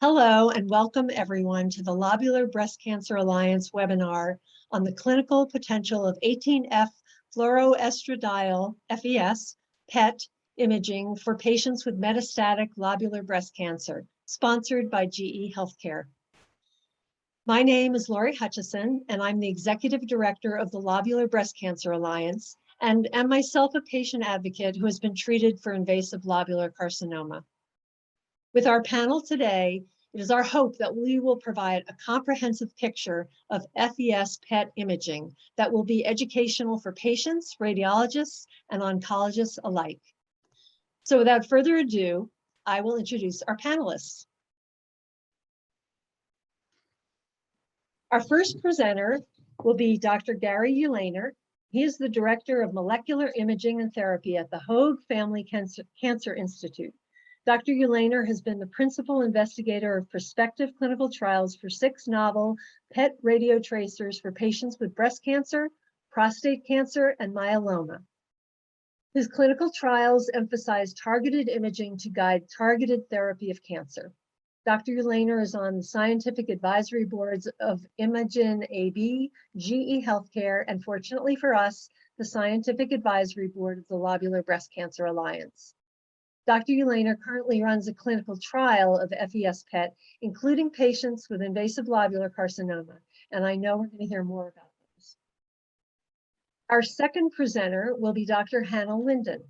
Hello and welcome everyone to the Lobular Breast Cancer Alliance webinar on the clinical potential of 18F Fluoroestradiol, FES, PET imaging for patients with metastatic lobular breast cancer, sponsored by GE Healthcare. My name is Laurie Hutcheson, and I'm the Executive Director of the Lobular Breast Cancer Alliance, and am myself a patient advocate who has been treated for invasive lobular carcinoma. With our panel today, it is our hope that we will provide a comprehensive picture of FES PET imaging that will be educational for patients, radiologists, and oncologists alike. So without further ado, I will introduce our panelists. Our first presenter will be Dr. Gary Ulaner. He is the Director of Molecular Imaging and Therapy at the Hoag Family Cancer Institute. Dr. Ulaner has been the principal investigator of prospective clinical trials for 6 novel PET radiotracers for patients with breast cancer, prostate cancer, and myeloma. His clinical trials emphasize targeted imaging to guide targeted therapy of cancer. Dr. Ulaner is on the scientific advisory boards of Imogen AB, GE Healthcare, and fortunately for us, the scientific advisory board of the Lobular Breast Cancer Alliance. Dr. Ulaner currently runs a clinical trial of FES PET, including patients with invasive lobular carcinoma, and I know we're going to hear more about those. Our second presenter will be Dr. Hannah Linden.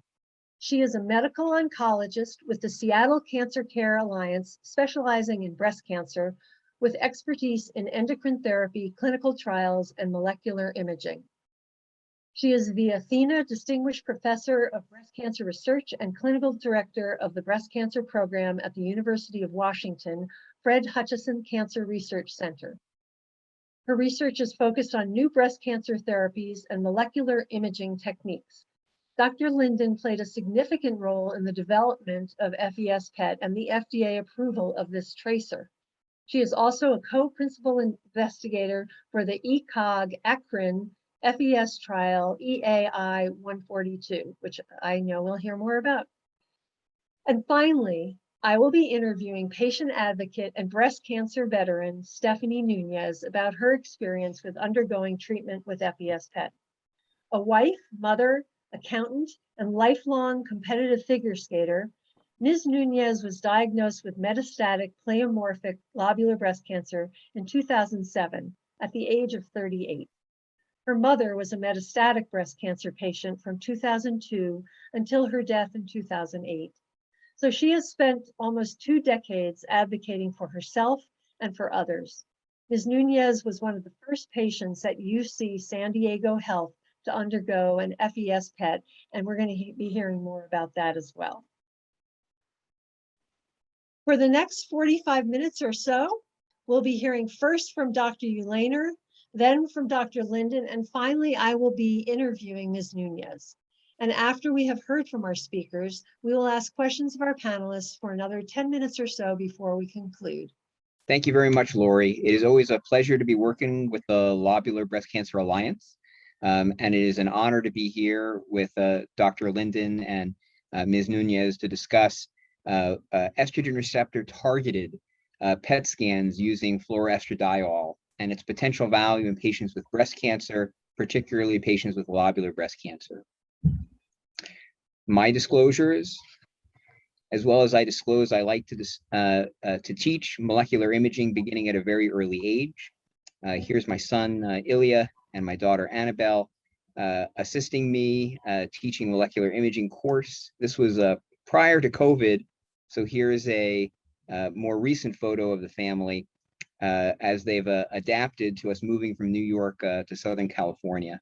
She is a medical oncologist with the Seattle Cancer Care Alliance, specializing in breast cancer, with expertise in endocrine therapy, clinical trials, and molecular imaging. She is the Athena Distinguished Professor of Breast Cancer Research and Clinical Director of the Breast Cancer Program at the University of Washington, Fred Hutcheson Cancer Research Center. Her research is focused on new breast cancer therapies and molecular imaging techniques. Dr. Linden played a significant role in the development of FES PET and the FDA approval of this tracer. She is also a co-principal investigator for the ECOG ACRIN FES trial EAI 142, which I know we'll hear more about. And finally, I will be interviewing patient advocate and breast cancer veteran Stephanie Nunez about her experience with undergoing treatment with FES PET. A wife, mother, accountant, and lifelong competitive figure skater, Ms. Nunez was diagnosed with metastatic pleomorphic lobular breast cancer in 2007 at the age of 38. Her mother was a metastatic breast cancer patient from 2002 until her death in 2008. So she has spent almost 2 decades advocating for herself and for others. Ms. Nunez was one of the first patients at UC San Diego Health to undergo an FES PET, and we're going to be hearing more about that as well. For the next 45 minutes or so, we'll be hearing first from Dr. Ulaner, then from Dr. Linden, and finally, I will be interviewing Ms. Nunez. And after we have heard from our speakers, we will ask questions of our panelists for another 10 minutes or so before we conclude. Thank you very much, Laurie. It is always a pleasure to be working with the Lobular Breast Cancer Alliance. And it is an honor to be here with Dr. Linden and Ms. Nunez to discuss estrogen receptor targeted PET scans using fluoroestradiol and its potential value in patients with breast cancer, particularly patients with lobular breast cancer. My disclosures, as well as I disclose, I like to teach molecular imaging beginning at a very early age. Here's my son, Ilya, and my daughter, Annabelle, assisting me teaching molecular imaging course. This was prior to COVID, so here's a more recent photo of the family as they've adapted to us moving from New York to Southern California.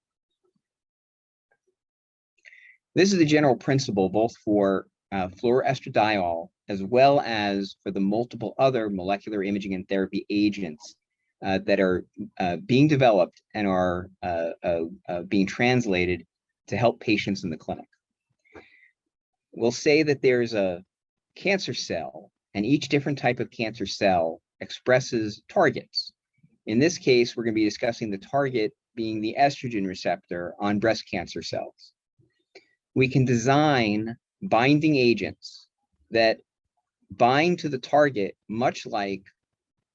This is the general principle both for fluoroestradiol as well as for the multiple other molecular imaging and therapy agents that are being developed and are being translated to help patients in the clinic. We'll say that there's a cancer cell, and each different type of cancer cell expresses targets. In this case, we're going to be discussing the target being the estrogen receptor on breast cancer cells. We can design binding agents that bind to the target much like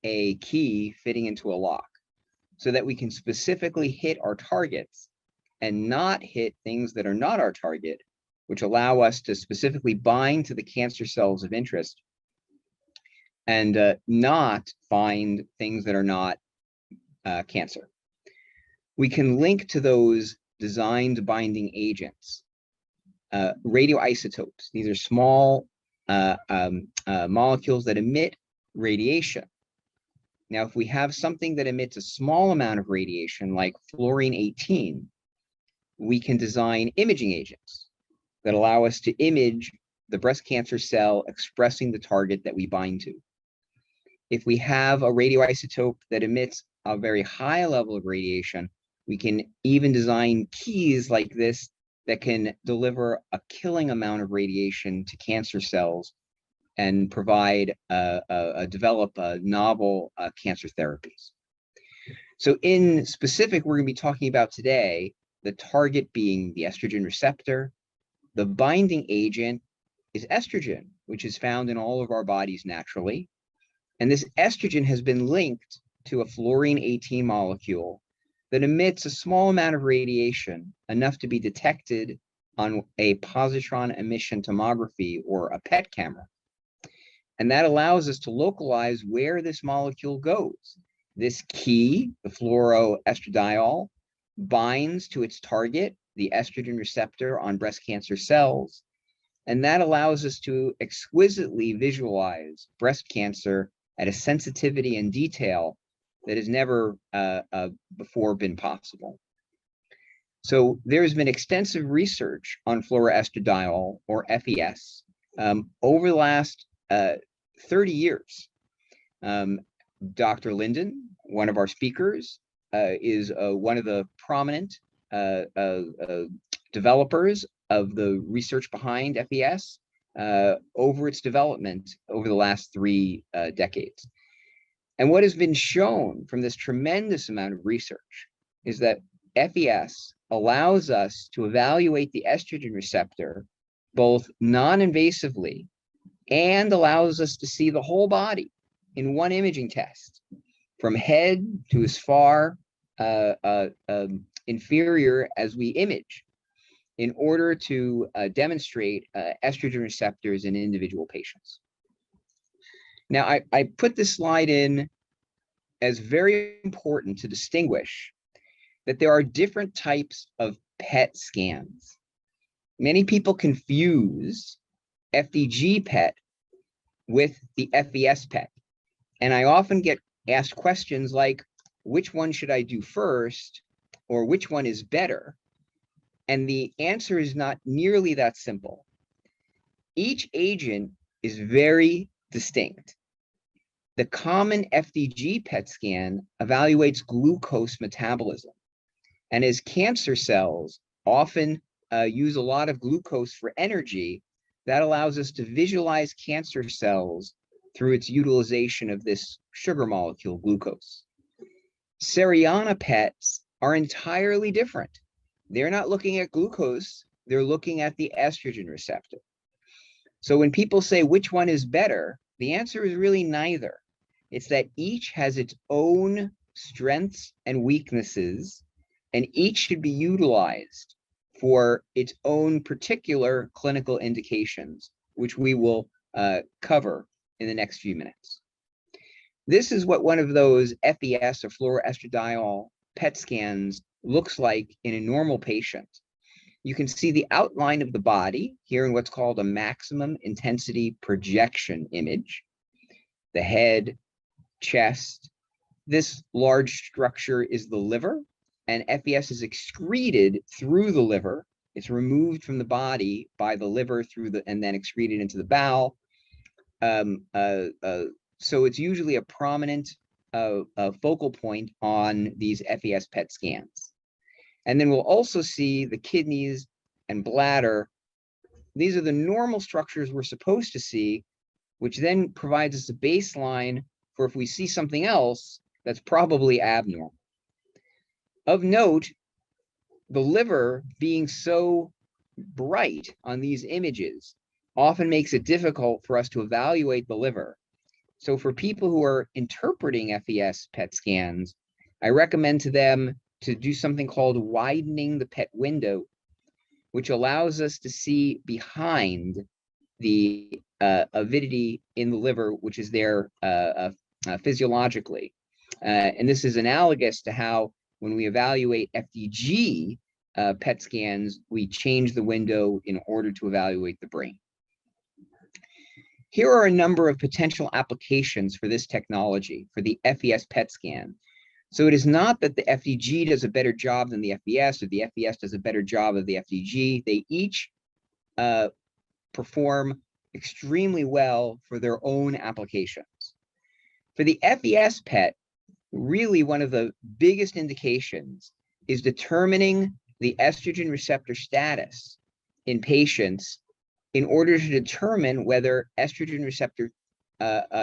a key fitting into a lock, so that we can specifically hit our targets and not hit things that are not our target, which allow us to specifically bind to the cancer cells of interest and not find things that are not cancer. We can link to those designed binding agents, radioisotopes. These are small molecules that emit radiation. Now, if we have something that emits a small amount of radiation, like fluorine-18, we can design imaging agents that allow us to image the breast cancer cell expressing the target that we bind to. If we have a radioisotope that emits a very high level of radiation, we can even design keys like this that can deliver a killing amount of radiation to cancer cells and provide develop novel cancer therapies. So in specific, we're going to be talking about today the target being the estrogen receptor. The binding agent is estrogen, which is found in all of our bodies naturally. And this estrogen has been linked to a fluorine-18 molecule that emits a small amount of radiation, enough to be detected on a positron emission tomography or a PET camera. And that allows us to localize where this molecule goes. This key, the fluoroestradiol, binds to its target, the estrogen receptor on breast cancer cells. And that allows us to exquisitely visualize breast cancer at a sensitivity and detail that has never before been possible. So there's been extensive research on fluoroestradiol, or FES, over the last 30 years. Dr. Linden, one of our speakers, is one of the prominent developers of the research behind FES over its development over the last 3 decades. And what has been shown from this tremendous amount of research is that FES allows us to evaluate the estrogen receptor both non-invasively and allows us to see the whole body in one imaging test, from head to as far inferior as we image, in order to demonstrate estrogen receptors in individual patients. Now, I put this slide in as very important to distinguish that there are different types of PET scans. Many people confuse FDG PET with the FES PET. And I often get asked questions like, which one should I do first, or which one is better? And the answer is not nearly that simple. Each agent is very distinct. The common FDG PET scan evaluates glucose metabolism. And as cancer cells often use a lot of glucose for energy, that allows us to visualize cancer cells through its utilization of this sugar molecule, glucose. Seriana PETs are entirely different. They're not looking at glucose, they're looking at the estrogen receptor. So when people say which one is better, the answer is really neither. It's that each has its own strengths and weaknesses, and each should be utilized for its own particular clinical indications, which we will cover in the next few minutes. This is what one of those FES or fluoroestradiol PET scans looks like in a normal patient. You can see the outline of the body here in what's called a maximum intensity projection image. The head, chest. This large structure is the liver, and FES is excreted through the liver. It's removed from the body by the liver and then excreted into the bowel. So it's usually a prominent focal point on these FES PET scans. And then we'll also see the kidneys and bladder. These are the normal structures we're supposed to see, which then provides us a baseline for if we see something else that's probably abnormal. Of note, the liver being so bright on these images often makes it difficult for us to evaluate the liver. So for people who are interpreting FES PET scans, I recommend to them to do something called widening the PET window, which allows us to see behind the avidity in the liver, which is there physiologically. And this is analogous to how when we evaluate FDG PET scans, we change the window in order to evaluate the brain. Here are a number of potential applications for this technology, for the FES PET scan. So it is not that the FDG does a better job than the FES, or the FES does a better job of the FDG. They each perform extremely well for their own applications. For the FES PET, really one of the biggest indications is determining the estrogen receptor status in patients in order to determine whether estrogen receptor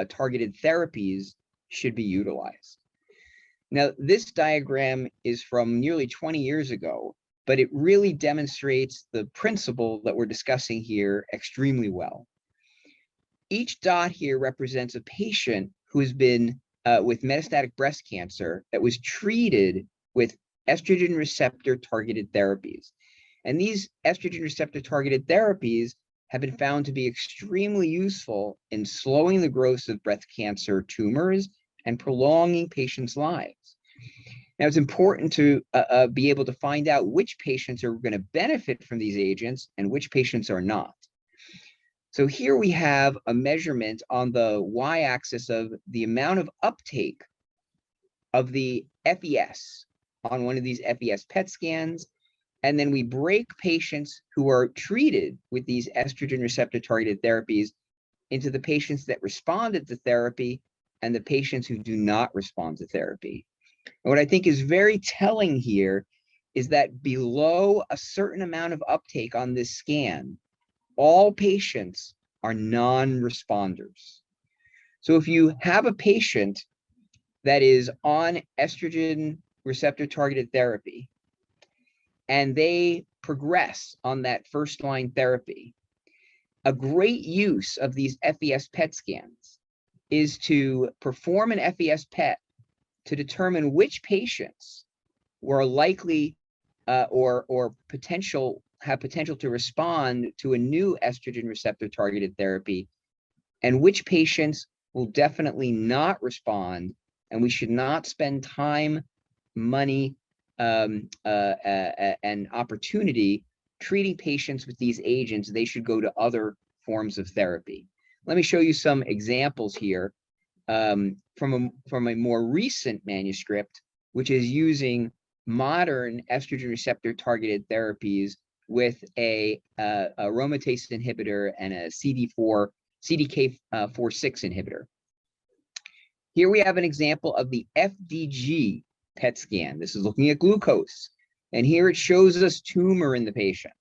targeted therapies should be utilized. Now, this diagram is from nearly 20 years ago, but it really demonstrates the principle that we're discussing here extremely well. Each dot here represents a patient who has been with metastatic breast cancer that was treated with estrogen receptor targeted therapies. And these estrogen receptor targeted therapies have been found to be extremely useful in slowing the growth of breast cancer tumors and prolonging patients' lives. Now, it's important to be able to find out which patients are going to benefit from these agents and which patients are not. So here we have a measurement on the y-axis of the amount of uptake of the FES on one of these FES PET scans. And then we break patients who are treated with these estrogen receptor targeted therapies into the patients that responded to therapy and the patients who do not respond to therapy. And what I think is very telling here is that below a certain amount of uptake on this scan, all patients are non-responders. So if you have a patient that is on estrogen receptor targeted therapy and they progress on that first line therapy, a great use of these FES PET scans is to perform an FES PET to determine which patients were likely or have potential to respond to a new estrogen receptor targeted therapy, and which patients will definitely not respond, and we should not spend time, money, and opportunity treating patients with these agents. They should go to other forms of therapy. Let me show you some examples here from a more recent manuscript, which is using modern estrogen receptor targeted therapies with a aromatase inhibitor and a CDK4/6 inhibitor. Here we have an example of the FDG PET scan. This is looking at glucose, and here it shows us tumor in the patient.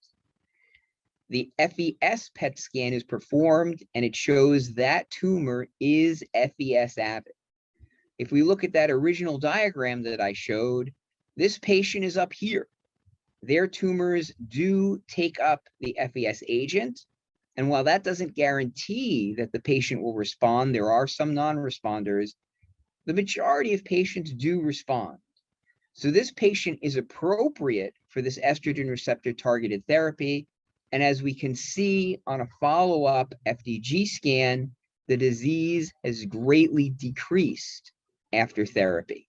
The FES PET scan is performed, and it shows that tumor is FES avid. If we look at that original diagram that I showed, this patient is up here. Their tumors do take up the FES agent, and while that doesn't guarantee that the patient will respond, there are some non-responders, the majority of patients do respond. So this patient is appropriate for this estrogen receptor targeted therapy. And as we can see on a follow-up FDG scan, the disease has greatly decreased after therapy.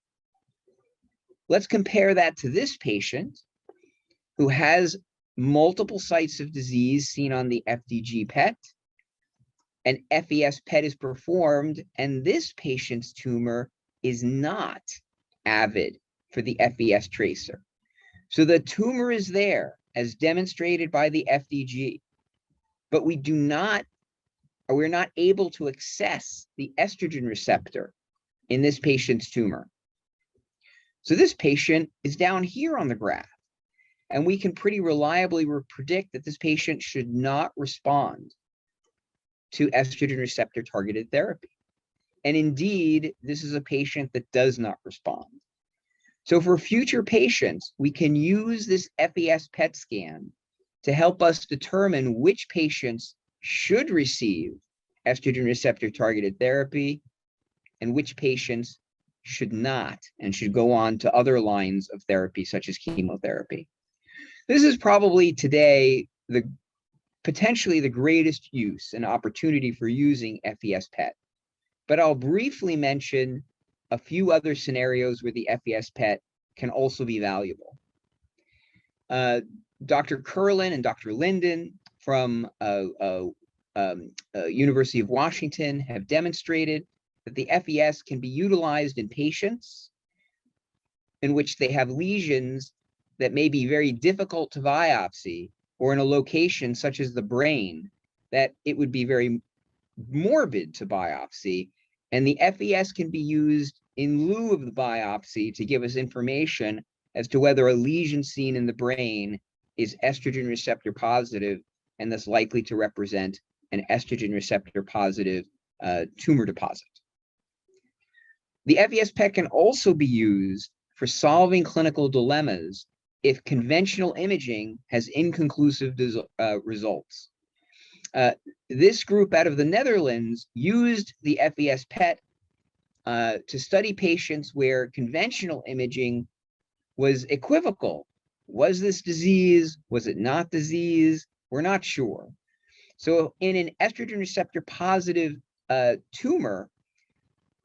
Let's compare that to this patient who has multiple sites of disease seen on the FDG PET. An FES PET is performed, and this patient's tumor is not avid for the FES tracer. So the tumor is there, as demonstrated by the FDG, but we're not able to access the estrogen receptor in this patient's tumor. So this patient is down here on the graph, and we can pretty reliably predict that this patient should not respond to estrogen receptor targeted therapy. And indeed, this is a patient that does not respond. So for future patients, we can use this FES PET scan to help us determine which patients should receive estrogen receptor targeted therapy and which patients should not and should go on to other lines of therapy such as chemotherapy. This is probably today potentially the greatest use and opportunity for using FESPET. But I'll briefly mention a few other scenarios where the FESPET can also be valuable. Dr. Kurlan and Dr. Linden from University of Washington have demonstrated that the FES can be utilized in patients in which they have lesions that may be very difficult to biopsy, or in a location such as the brain that it would be very morbid to biopsy. And the FES can be used in lieu of the biopsy to give us information as to whether a lesion seen in the brain is estrogen receptor positive and thus likely to represent an estrogen receptor positive tumor deposit. The FESPET can also be used for solving clinical dilemmas if conventional imaging has inconclusive results. This group out of the Netherlands used the FESPET to study patients where conventional imaging was equivocal. Was this disease? Was it not disease? We're not sure. So in an estrogen receptor positive tumor,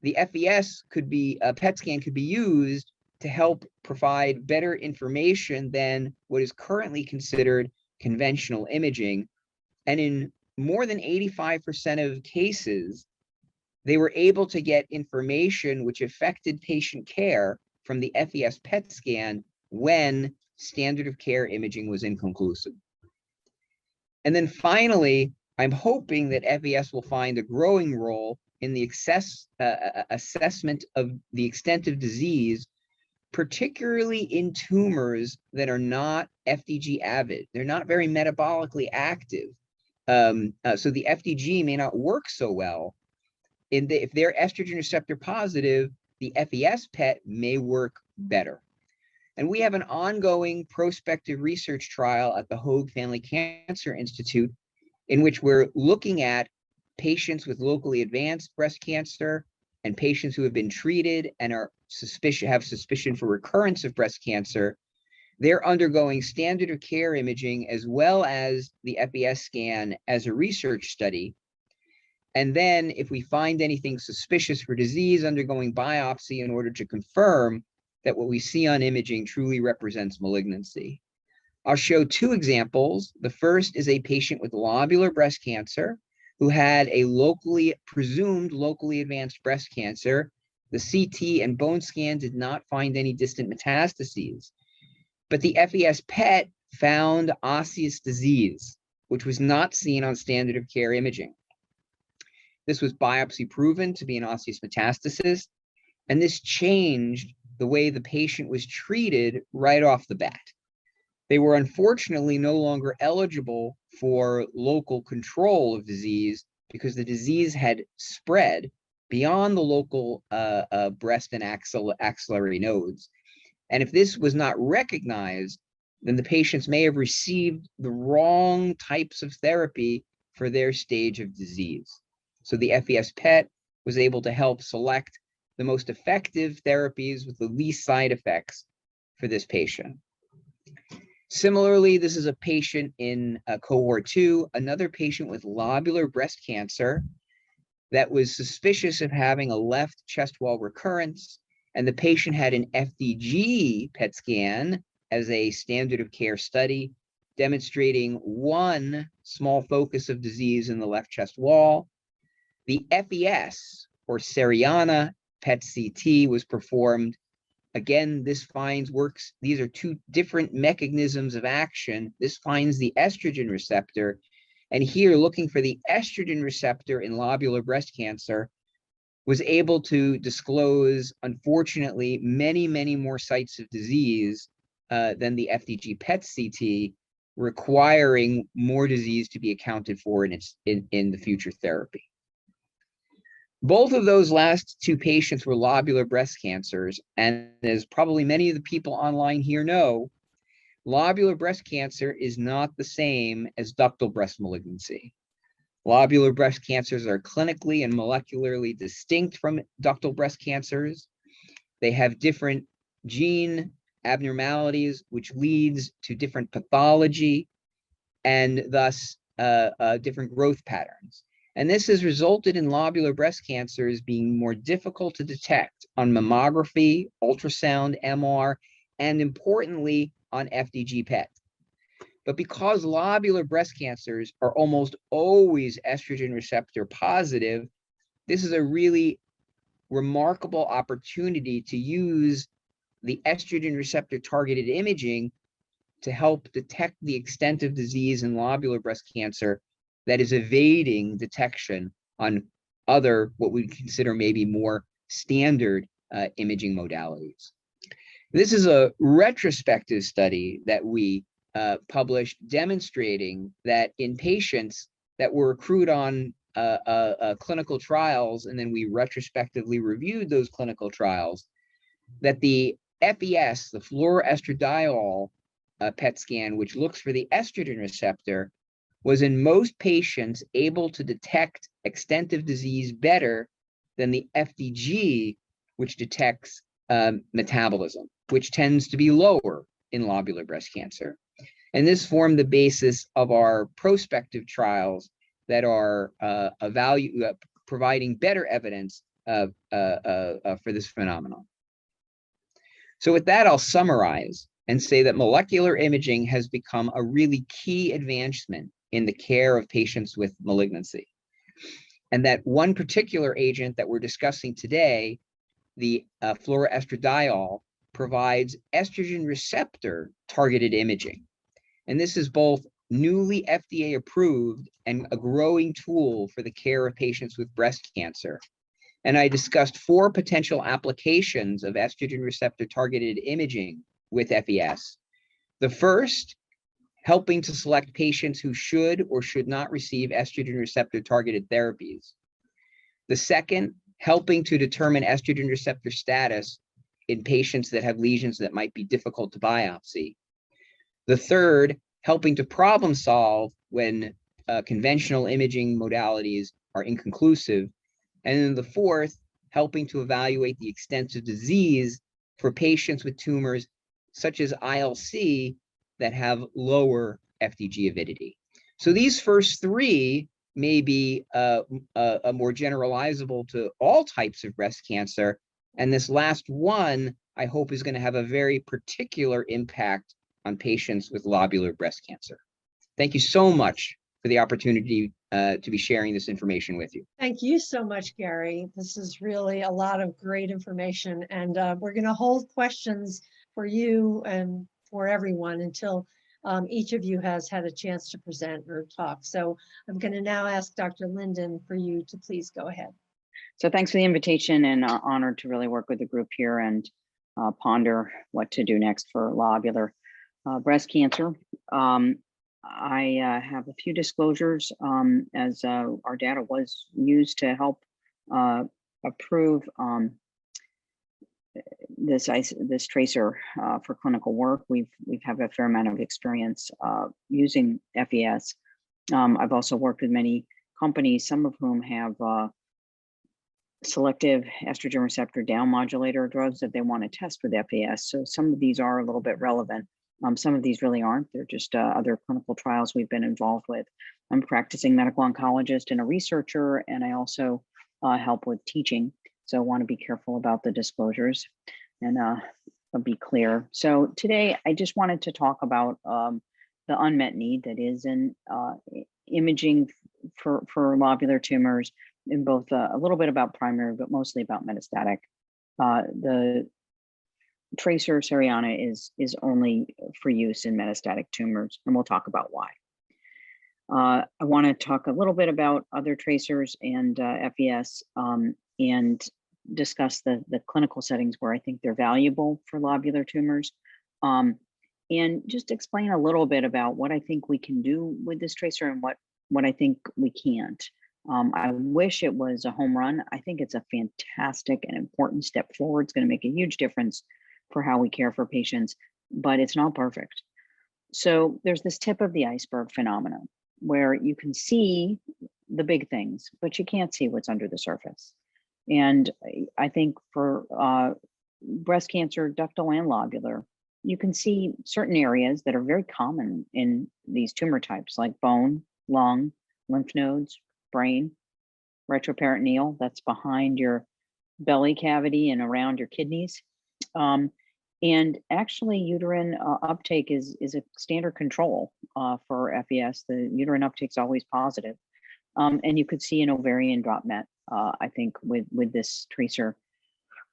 the FES could be, a PET scan could be used to help provide better information than what is currently considered conventional imaging. And in more than 85% of cases, they were able to get information which affected patient care from the FES PET scan when standard of care imaging was inconclusive. And then finally, I'm hoping that FES will find a growing role in the assessment of the extent of disease, particularly in tumors that are not FDG avid. They're not very metabolically active. So the FDG may not work so well. If they're estrogen receptor positive, the FES PET may work better. And we have an ongoing prospective research trial at the Hoag Family Cancer Institute in which we're looking at patients with locally advanced breast cancer and patients who have been treated and have suspicion for recurrence of breast cancer. They're undergoing standard of care imaging as well as the FES scan as a research study. And then if we find anything suspicious for disease, undergoing biopsy in order to confirm that what we see on imaging truly represents malignancy. I'll show two examples. The first is a patient with lobular breast cancer who had a presumed locally advanced breast cancer. The CT and bone scan did not find any distant metastases, but the FES PET found osseous disease, which was not seen on standard of care imaging. This was biopsy proven to be an osseous metastasis, and this changed the way the patient was treated right off the bat. They were unfortunately no longer eligible for local control of disease because the disease had spread beyond the local breast and axillary nodes. And if this was not recognized, then the patients may have received the wrong types of therapy for their stage of disease. So the FES PET was able to help select the most effective therapies with the least side effects for this patient. Similarly, this is a patient in cohort 2, another patient with lobular breast cancer that was suspicious of having a left chest wall recurrence, and the patient had an FDG PET scan as a standard of care study, demonstrating one small focus of disease in the left chest wall. The FES, or Seriana PET CT, was performed. Again, these are two different mechanisms of action. This finds the estrogen receptor, and here, looking for the estrogen receptor in lobular breast cancer, was able to disclose, unfortunately, many, many more sites of disease than the FDG PET CT, requiring more disease to be accounted for in the future therapy. Both of those last two patients were lobular breast cancers, and as probably many of the people online here know, lobular breast cancer is not the same as ductal breast malignancy. Lobular breast cancers are clinically and molecularly distinct from ductal breast cancers. They have different gene abnormalities, which leads to different pathology and thus different growth patterns. And this has resulted in lobular breast cancers being more difficult to detect on mammography, ultrasound, MR, and importantly, on FDG PET. But because lobular breast cancers are almost always estrogen receptor positive, this is a really remarkable opportunity to use the estrogen receptor targeted imaging to help detect the extent of disease in lobular breast cancer that is evading detection on other, what we consider maybe more standard imaging modalities. This is a retrospective study that we published demonstrating that in patients that were accrued on clinical trials, and then we retrospectively reviewed those clinical trials, that the FES, the fluoroestradiol PET scan, which looks for the estrogen receptor, was in most patients able to detect extent of disease better than the FDG, which detects metabolism, which tends to be lower in lobular breast cancer. And this formed the basis of our prospective trials that are providing better evidence for this phenomenon. So with that, I'll summarize and say that molecular imaging has become a really key advancement in the care of patients with malignancy. And that one particular agent that we're discussing today, the fluoroestradiol, provides estrogen receptor targeted imaging. And this is both newly FDA approved and a growing tool for the care of patients with breast cancer. And I discussed 4 potential applications of estrogen receptor targeted imaging with FES. The first, helping to select patients who should or should not receive estrogen receptor targeted therapies. The second, helping to determine estrogen receptor status in patients that have lesions that might be difficult to biopsy. The third, helping to problem solve when conventional imaging modalities are inconclusive. And then the fourth, helping to evaluate the extent of disease for patients with tumors such as ILC that have lower FDG avidity. So these first 3 may be more generalizable to all types of breast cancer. And this last one, I hope, is going to have a very particular impact on patients with lobular breast cancer. Thank you so much for the opportunity to be sharing this information with you. Thank you so much, Gary. This is really a lot of great information, and we're going to hold questions for you and for everyone until each of you has had a chance to present or talk. So I'm going to now ask Dr. Linden for you to please go ahead. So thanks for the invitation, and honored to really work with the group here and ponder what to do next for lobular breast cancer. I have a few disclosures as our data was used to help approve this tracer for clinical work. We've had a fair amount of experience using FES. I've also worked with many companies, some of whom have selective estrogen receptor down modulator drugs that they want to test with FES. So some of these are a little bit relevant. Some of these really aren't. They're just other clinical trials we've been involved with. I'm a practicing medical oncologist and a researcher, and I also help with teaching. So I want to be careful about the disclosures and be clear. So today I just wanted to talk about the unmet need that is in imaging for lobular tumors, in both a little bit about primary, but mostly about metastatic. The tracer Cerianna is only for use in metastatic tumors, and we'll talk about why. I want to talk a little bit about other tracers and FES and discuss the clinical settings where I think they're valuable for lobular tumors, and just explain a little bit about what I think we can do with this tracer and what I think we can't. I wish it was a home run. I think it's a fantastic and important step forward. It's going to make a huge difference for how we care for patients, but it's not perfect. So there's this tip of the iceberg phenomenon. where you can see the big things, but you can't see what's under the surface. And I think for breast cancer, ductal and lobular, you can see certain areas that are very common in these tumor types, like bone, lung, lymph nodes, brain, retroperitoneal, that's behind your belly cavity and around your kidneys. And actually uterine uptake is a standard control for FES. The uterine uptake is always positive. And you could see an ovarian drop met, I think, with this tracer.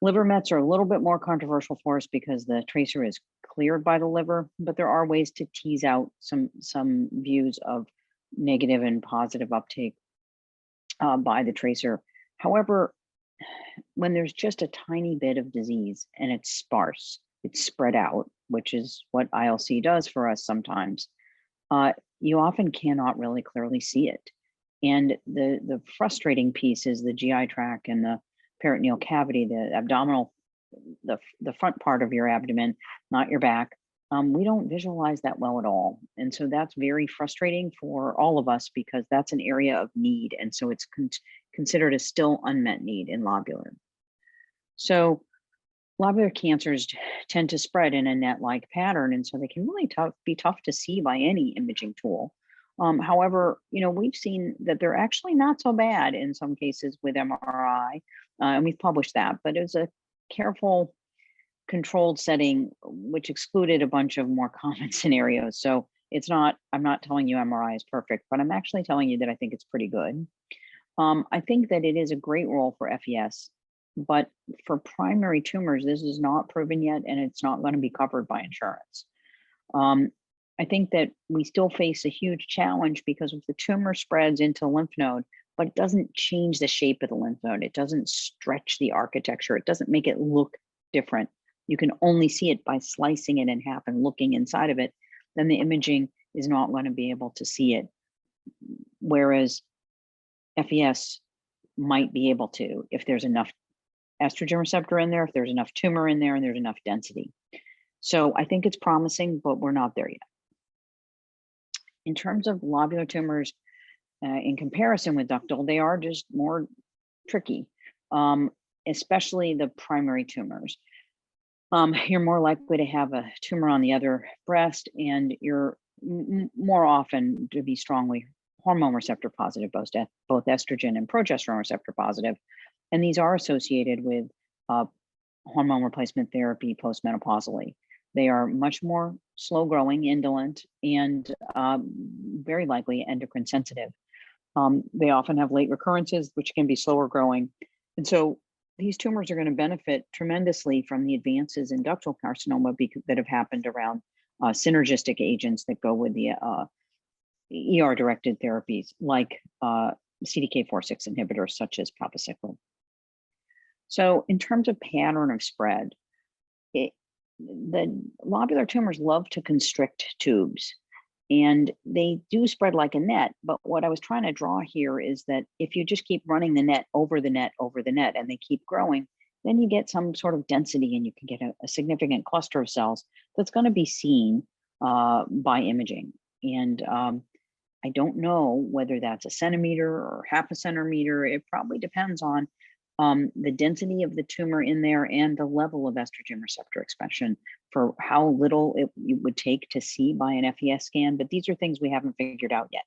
Liver mets are a little bit more controversial for us because the tracer is cleared by the liver, but there are ways to tease out some views of negative and positive uptake by the tracer. However, when there's just a tiny bit of disease and it's sparse, it's spread out, which is what ILC does for us sometimes, you often cannot really clearly see it. And the frustrating piece is the GI tract and the peritoneal cavity, the abdominal, the front part of your abdomen, not your back. We don't visualize that well at all. And so that's very frustrating for all of us because that's an area of need. And so it's considered a still unmet need in lobular. So lobular cancers tend to spread in a net-like pattern. And so they can really be tough to see by any imaging tool. However, we've seen that they're actually not so bad in some cases with MRI, and we've published that, but it was a careful controlled setting, which excluded a bunch of more common scenarios. So I'm not telling you MRI is perfect, but I'm actually telling you that I think it's pretty good. I think that it is a great role for FES, but for primary tumors, this is not proven yet, and it's not going to be covered by insurance. I think that we still face a huge challenge because if the tumor spreads into lymph node, but it doesn't change the shape of the lymph node, it doesn't stretch the architecture, it doesn't make it look different. You can only see it by slicing it in half and looking inside of it, then the imaging is not going to be able to see it. Whereas FES might be able to if there's enough estrogen receptor in there, if there's enough tumor in there, and there's enough density. So I think it's promising, but we're not there yet. In terms of lobular tumors, in comparison with ductal, they are just more tricky, especially the primary tumors. You're more likely to have a tumor on the other breast, and you're more often to be strongly hormone receptor positive, both estrogen and progesterone receptor positive. And these are associated with hormone replacement therapy postmenopausally. They are much more slow growing, indolent, and very likely endocrine sensitive. They often have late recurrences, which can be slower growing. And so these tumors are going to benefit tremendously from the advances in ductal carcinoma that have happened around synergistic agents that go with the ER-directed therapies like CDK4/6 inhibitors such as palbociclib. So in terms of pattern of spread, the lobular tumors love to constrict tubes, and they do spread like a net. But what I was trying to draw here is that if you just keep running the net over the net over the net, and they keep growing, then you get some sort of density, and you can get a significant cluster of cells that's going to be seen by imaging. And I don't know whether that's a centimeter or half a centimeter. It probably depends on the density of the tumor in there and the level of estrogen receptor expression for how little it would take to see by an FES scan. But these are things we haven't figured out yet.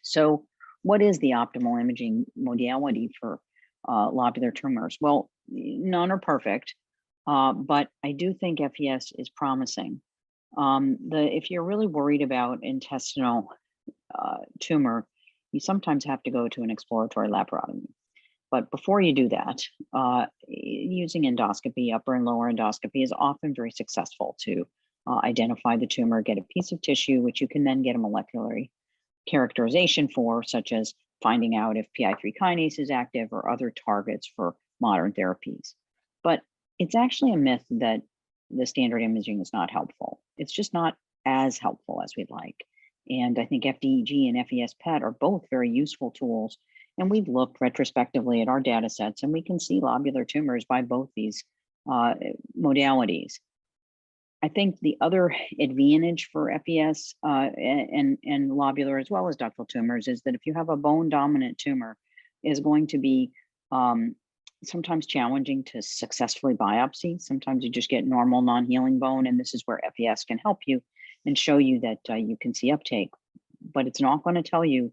So what is the optimal imaging modality for lobular tumors? Well, none are perfect, but I do think FES is promising. If you're really worried about intestinal tumor, you sometimes have to go to an exploratory laparotomy. But before you do that, using endoscopy, upper and lower endoscopy, is often very successful to identify the tumor, get a piece of tissue, which you can then get a molecular characterization for, such as finding out if PI3 kinase is active or other targets for modern therapies. But it's actually a myth that the standard imaging is not helpful. It's just not as helpful as we'd like. And I think FDG and FESPET are both very useful tools. And we've looked retrospectively at our data sets, and we can see lobular tumors by both these modalities. I think the other advantage for FES and lobular as well as ductal tumors is that if you have a bone dominant tumor, is going to be sometimes challenging to successfully biopsy. Sometimes you just get normal non-healing bone, and this is where FES can help you and show you that you can see uptake, but it's not going to tell you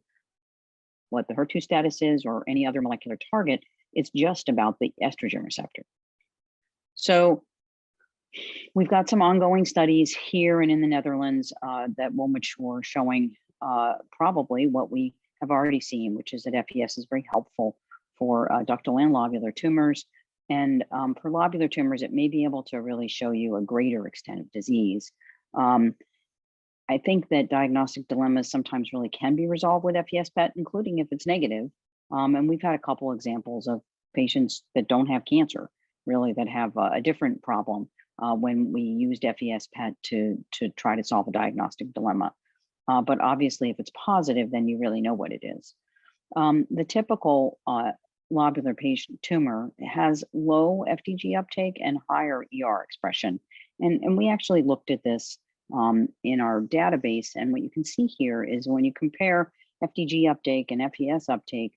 what the HER2 status is or any other molecular target. It's just about the estrogen receptor. So we've got some ongoing studies here and in the Netherlands that will mature, showing probably what we have already seen, which is that FES is very helpful for ductal and lobular tumors. And for lobular tumors, it may be able to really show you a greater extent of disease. I think that diagnostic dilemmas sometimes really can be resolved with FESPET, including if it's negative. And we've had a couple examples of patients that don't have cancer, really, that have a different problem when we used FESPET to try to solve a diagnostic dilemma. But obviously, if it's positive, then you really know what it is. The typical lobular patient tumor has low FDG uptake and higher ER expression. And we actually looked at this in our database. And what you can see here is when you compare FDG uptake and FES uptake,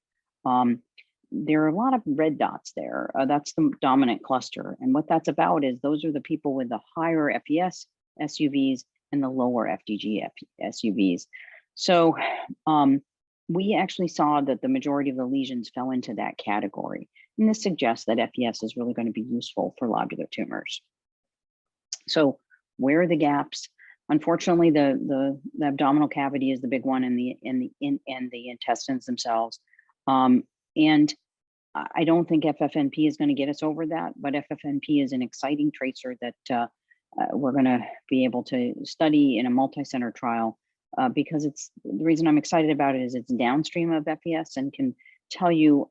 there are a lot of red dots there. That's the dominant cluster. And what that's about is those are the people with the higher FES SUVs and the lower FDG SUVs. So we actually saw that the majority of the lesions fell into that category. And this suggests that FES is really going to be useful for lobular tumors. So where are the gaps? Unfortunately, the abdominal cavity is the big one, and the intestines themselves. And I don't think FFNP is going to get us over that, but FFNP is an exciting tracer that we're going to be able to study in a multi-center trial because it's the reason I'm excited about it is it's downstream of FES and can tell you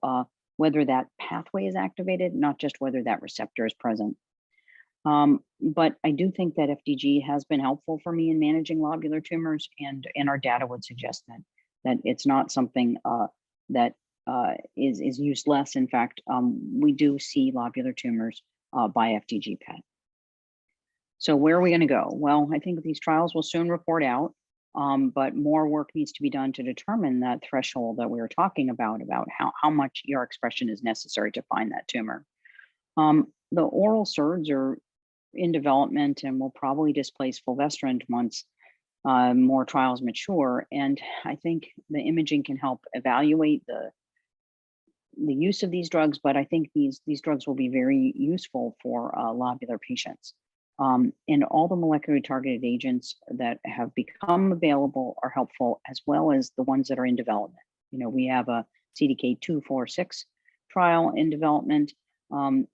whether that pathway is activated, not just whether that receptor is present. But I do think that FDG has been helpful for me in managing lobular tumors, and our data would suggest that it's not something that is used less. In fact, we do see lobular tumors by FDG PET. So where are we going to go? Well, I think these trials will soon report out, but more work needs to be done to determine that threshold that we were talking about how much ER expression is necessary to find that tumor. The oral SERDs are in development and will probably displace fulvestrant once more trials mature. And I think the imaging can help evaluate the use of these drugs, but I think these drugs will be very useful for lobular patients. And all the molecularly targeted agents that have become available are helpful, as well as the ones that are in development. You know, we have a CDK2/4/6 trial in development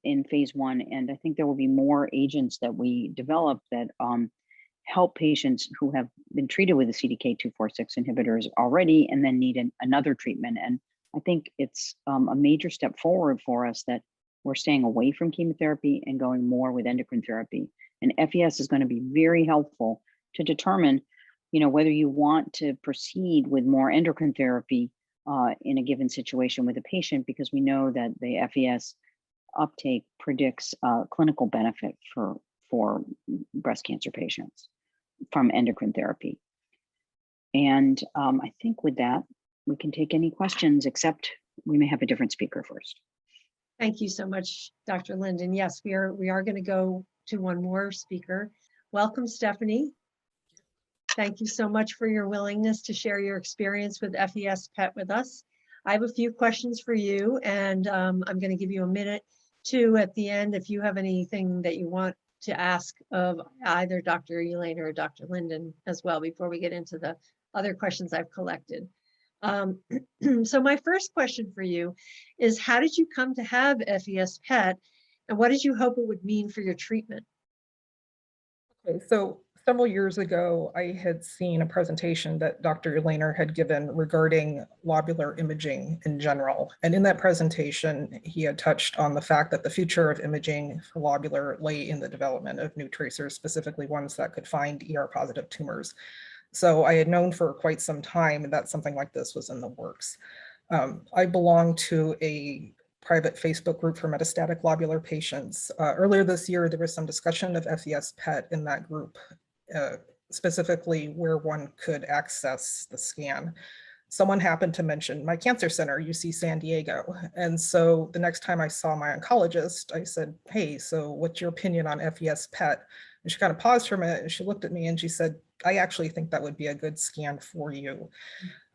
in phase 1, and I think there will be more agents that we develop that help patients who have been treated with the CDK2/4/6 inhibitors already and then need another treatment. And I think it's a major step forward for us that we're staying away from chemotherapy and going more with endocrine therapy. And FES is going to be very helpful to determine, you know, whether you want to proceed with more endocrine therapy in a given situation with a patient, because we know that the FES uptake predicts clinical benefit for breast cancer patients from endocrine therapy. And I think with that, we can take any questions, except we may have a different speaker first. Thank you so much, Dr. Linden. Yes, we are going to go to one more speaker. Welcome, Stephanie. Thank you so much for your willingness to share your experience with FESPET with us. I have a few questions for you, and I'm going to give you a minute at the end if you have anything that you want to ask of either Dr. Ulaner or Dr. Linden as well before we get into the other questions I've collected. So my first question for you is, how did you come to have FESPET, and what did you hope it would mean for your treatment? Okay, so several years ago, I had seen a presentation that Dr. Ulaner had given regarding lobular imaging in general. And in that presentation, he had touched on the fact that the future of imaging for lobular lay in the development of new tracers, specifically ones that could find ER-positive tumors. So I had known for quite some time that something like this was in the works. I belong to a private Facebook group for metastatic lobular patients. Earlier this year, there was some discussion of FESPET in that group, specifically where one could access the scan. Someone happened to mention my cancer center, UC San Diego. And so the next time I saw my oncologist, I said, hey, so what's your opinion on FESPET? And she kind of paused for a minute and she looked at me and she said, I actually think that would be a good scan for you.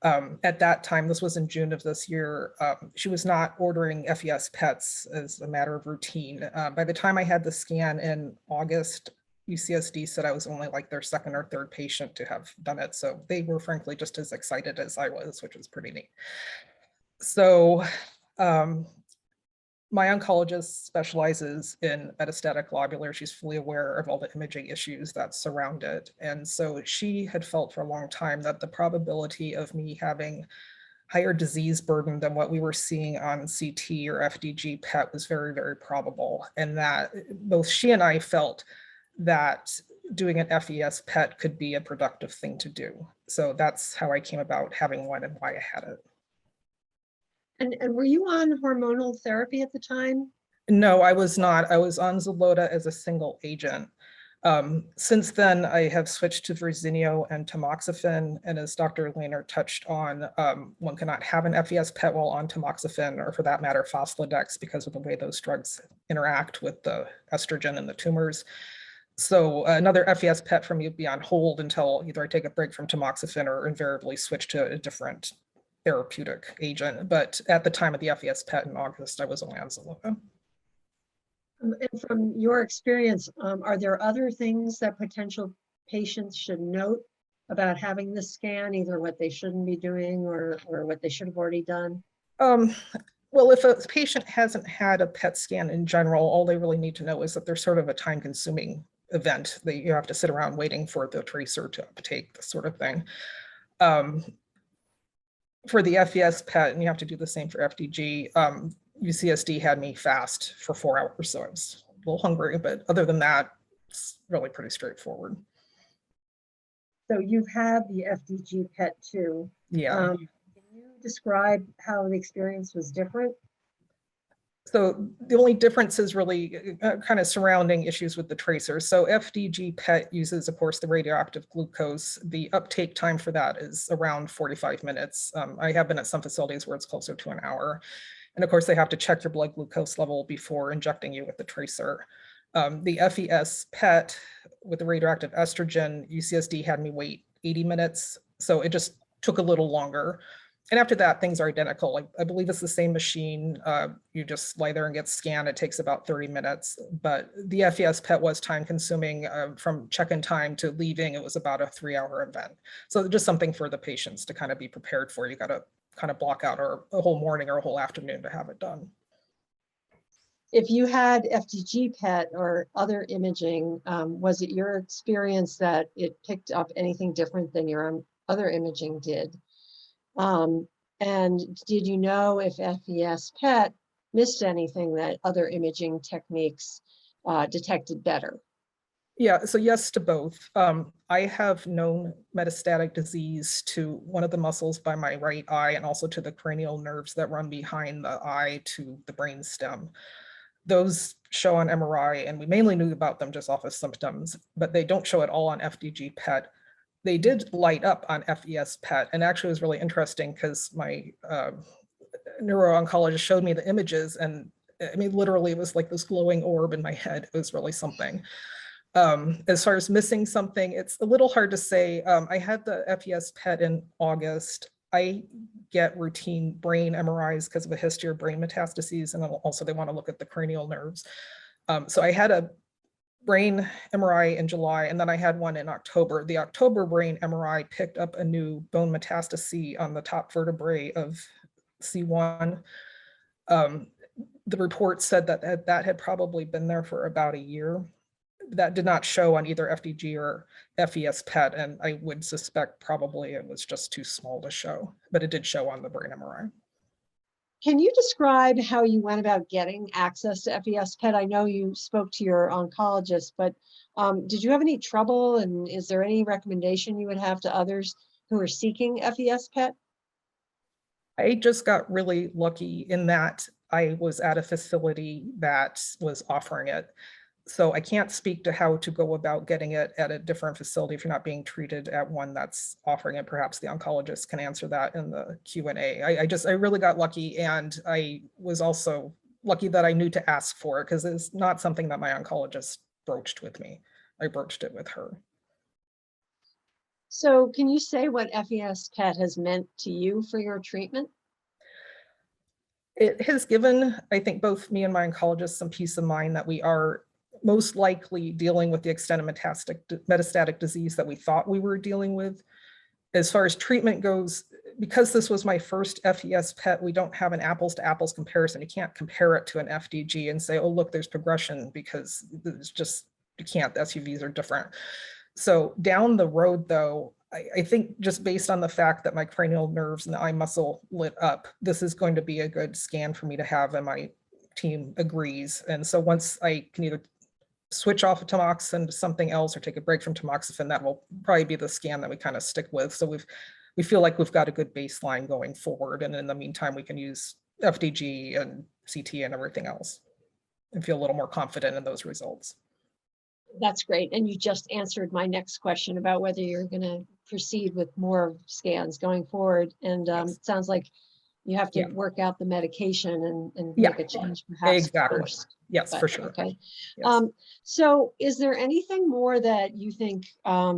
At that time, this was in June of this year, she was not ordering FES PETs as a matter of routine. By the time I had the scan in August, UCSD said I was only like their second or third patient to have done it. So they were frankly just as excited as I was, which was pretty neat. So my oncologist specializes in metastatic lobular. She's fully aware of all the imaging issues that surround it. And so she had felt for a long time that the probability of me having higher disease burden than what we were seeing on CT or FDG PET was very, very probable. And that both she and I felt that doing an FES PET could be a productive thing to do. So that's how I came about having one and why I had it. And were you on hormonal therapy at the time? No, I was not. I was on Xeloda as a single agent. Since then, I have switched to Verzenio and tamoxifen. And as Dr. Ulaner touched on, one cannot have an FES PET while on tamoxifen, or for that matter, Foslodex, because of the way those drugs interact with the estrogen in the tumors. So another FES PET from me would be on hold until either I take a break from tamoxifen or invariably switch to a different therapeutic agent. But at the time of the FES PET in August, I was only on Xeloda. And from your experience, are there other things that potential patients should note about having this scan, either what they shouldn't be doing or what they should have already done? Well, if a patient hasn't had a PET scan in general, all they really need to know is that there's sort of a time-consuming event that you have to sit around waiting for the tracer to uptake, this sort of thing. For the FES PET, and you have to do the same for FDG, UCSD had me fast for 4 hours, so I was a little hungry, but other than that, it's really pretty straightforward. So you've had the FDG PET too. Yeah. Can you describe how the experience was different? So the only difference is really kind of surrounding issues with the tracer. So FDG PET uses, of course, the radioactive glucose. The uptake time for that is around 45 minutes. I have been at some facilities where it's closer to an hour. And of course, they have to check your blood glucose level before injecting you with the tracer. The FES PET with the radioactive estrogen, UCSD had me wait 80 minutes. So it just took a little longer. And after that, things are identical. I believe it's the same machine. You just lie there and get scanned. It takes about 30 minutes. But the FES PET was time consuming. From check-in time to leaving, it was about a 3-hour event. So just something for the patients to kind of be prepared for. You got to kind of block out a whole morning or a whole afternoon to have it done. If you had FDG PET or other imaging, was it your experience that it picked up anything different than your other imaging did? And did you know if FES PET missed anything that other imaging techniques detected better? Yeah, so yes to both. I have known metastatic disease to one of the muscles by my right eye and also to the cranial nerves that run behind the eye to the brain stem. Those show on MRI, and we mainly knew about them just off of symptoms, but they don't show at all on FDG PET. They did light up on FES PET, and actually it was really interesting because my neuro-oncologist showed me the images, and I mean, literally it was like this glowing orb in my head. It was really something. As far as missing something, it's a little hard to say. I had the FES PET in August. I get routine brain MRIs because of a history of brain metastases, and also they want to look at the cranial nerves. So I had a brain MRI in July, and then I had one in October. The October brain MRI picked up a new bone metastasis on the top vertebrae of C1. The report said that that had probably been there for about a year. That did not show on either FDG or FES PET, and I would suspect probably it was just too small to show, but it did show on the brain MRI. Can you describe how you went about getting access to FES PET? I know you spoke to your oncologist, but did you have any trouble, and is there any recommendation you would have to others who are seeking FES PET? I just got really lucky in that I was at a facility that was offering it. So I can't speak to how to go about getting it at a different facility if you're not being treated at one that's offering it. Perhaps the oncologist can answer that in the Q&A. I really got lucky, and I was also lucky that I knew to ask for it, because it's not something that my oncologist broached with me. I broached it with her. So can you say what FESPET has meant to you for your treatment? It has given, I think, both me and my oncologist some peace of mind that we are most likely dealing with the extent of metastatic disease that we thought we were dealing with. As far as treatment goes, because this was my first FES PET, we don't have an apples to apples comparison. You can't compare it to an FDG and say, oh, look, there's progression, because it's just, you can't, the SUVs are different. So down the road, though, I think just based on the fact that my cranial nerves and the eye muscle lit up, this is going to be a good scan for me to have, and my team agrees. And so once I can either switch off of tamoxifen to something else or take a break from tamoxifen, that will probably be the scan that we kind of stick with. So we feel like we've got a good baseline going forward. And in the meantime, we can use FDG and CT and everything else and feel a little more confident in those results. That's great. And you just answered my next question about whether you're going to proceed with more scans going forward. And Yes. it sounds like you have to Yeah. work out the medication and Yeah. make a change perhaps Exactly. first. Yes, But, for sure. okay. Yes. So is there anything more that you think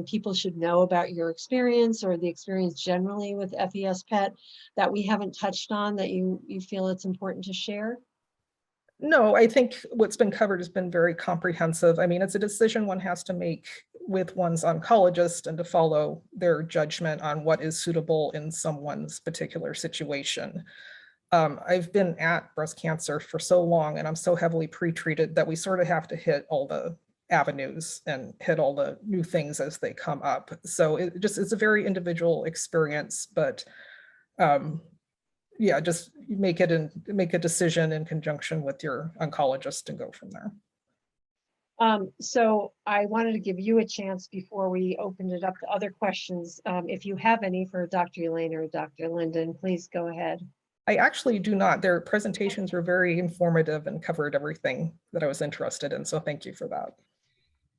people should know about your experience or the experience generally with FES PET that we haven't touched on that you feel it's important to share? No, I think what's been covered has been very comprehensive. I mean, it's a decision one has to make with one's oncologist and to follow their judgment on what is suitable in someone's particular situation. I've been at breast cancer for so long, and I'm so heavily pre-treated that we sort of have to hit all the avenues and hit all the new things as they come up. So it's a very individual experience, but yeah, just make a decision in conjunction with your oncologist and go from there. So I wanted to give you a chance before we opened it up to other questions. If you have any for Dr. Ulaner or Dr. Linden, please go ahead. I actually do not. Their presentations were very informative and covered everything that I was interested in. So thank you for that.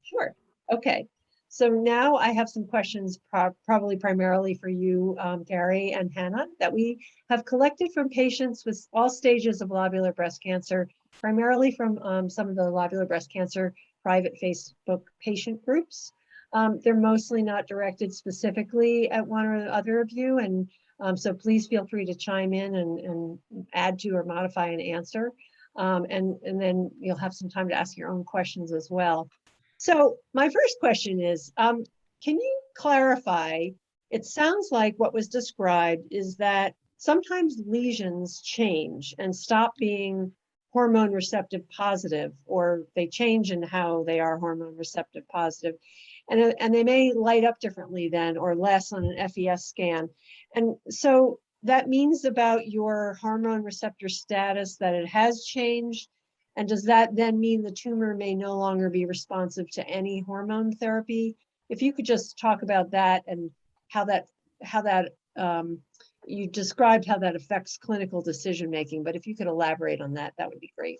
Sure. Okay. So now I have some questions probably primarily for you, Gary and Hannah, that we have collected from patients with all stages of lobular breast cancer, primarily from some of the lobular breast cancer private Facebook patient groups. They're mostly not directed specifically at one or the other of you, and so please feel free to chime in and add to or modify an answer. And then you'll have some time to ask your own questions as well. So my first question is, can you clarify, it sounds like what was described is that sometimes lesions change and stop being hormone receptive positive, or they change in how they are hormone receptive positive. And they may light up differently then or less on an FES scan. And so that means about your hormone receptor status that it has changed. And does that then mean the tumor may no longer be responsive to any hormone therapy? If you could just talk about that and how that you described how that affects clinical decision making, but if you could elaborate on that, that would be great.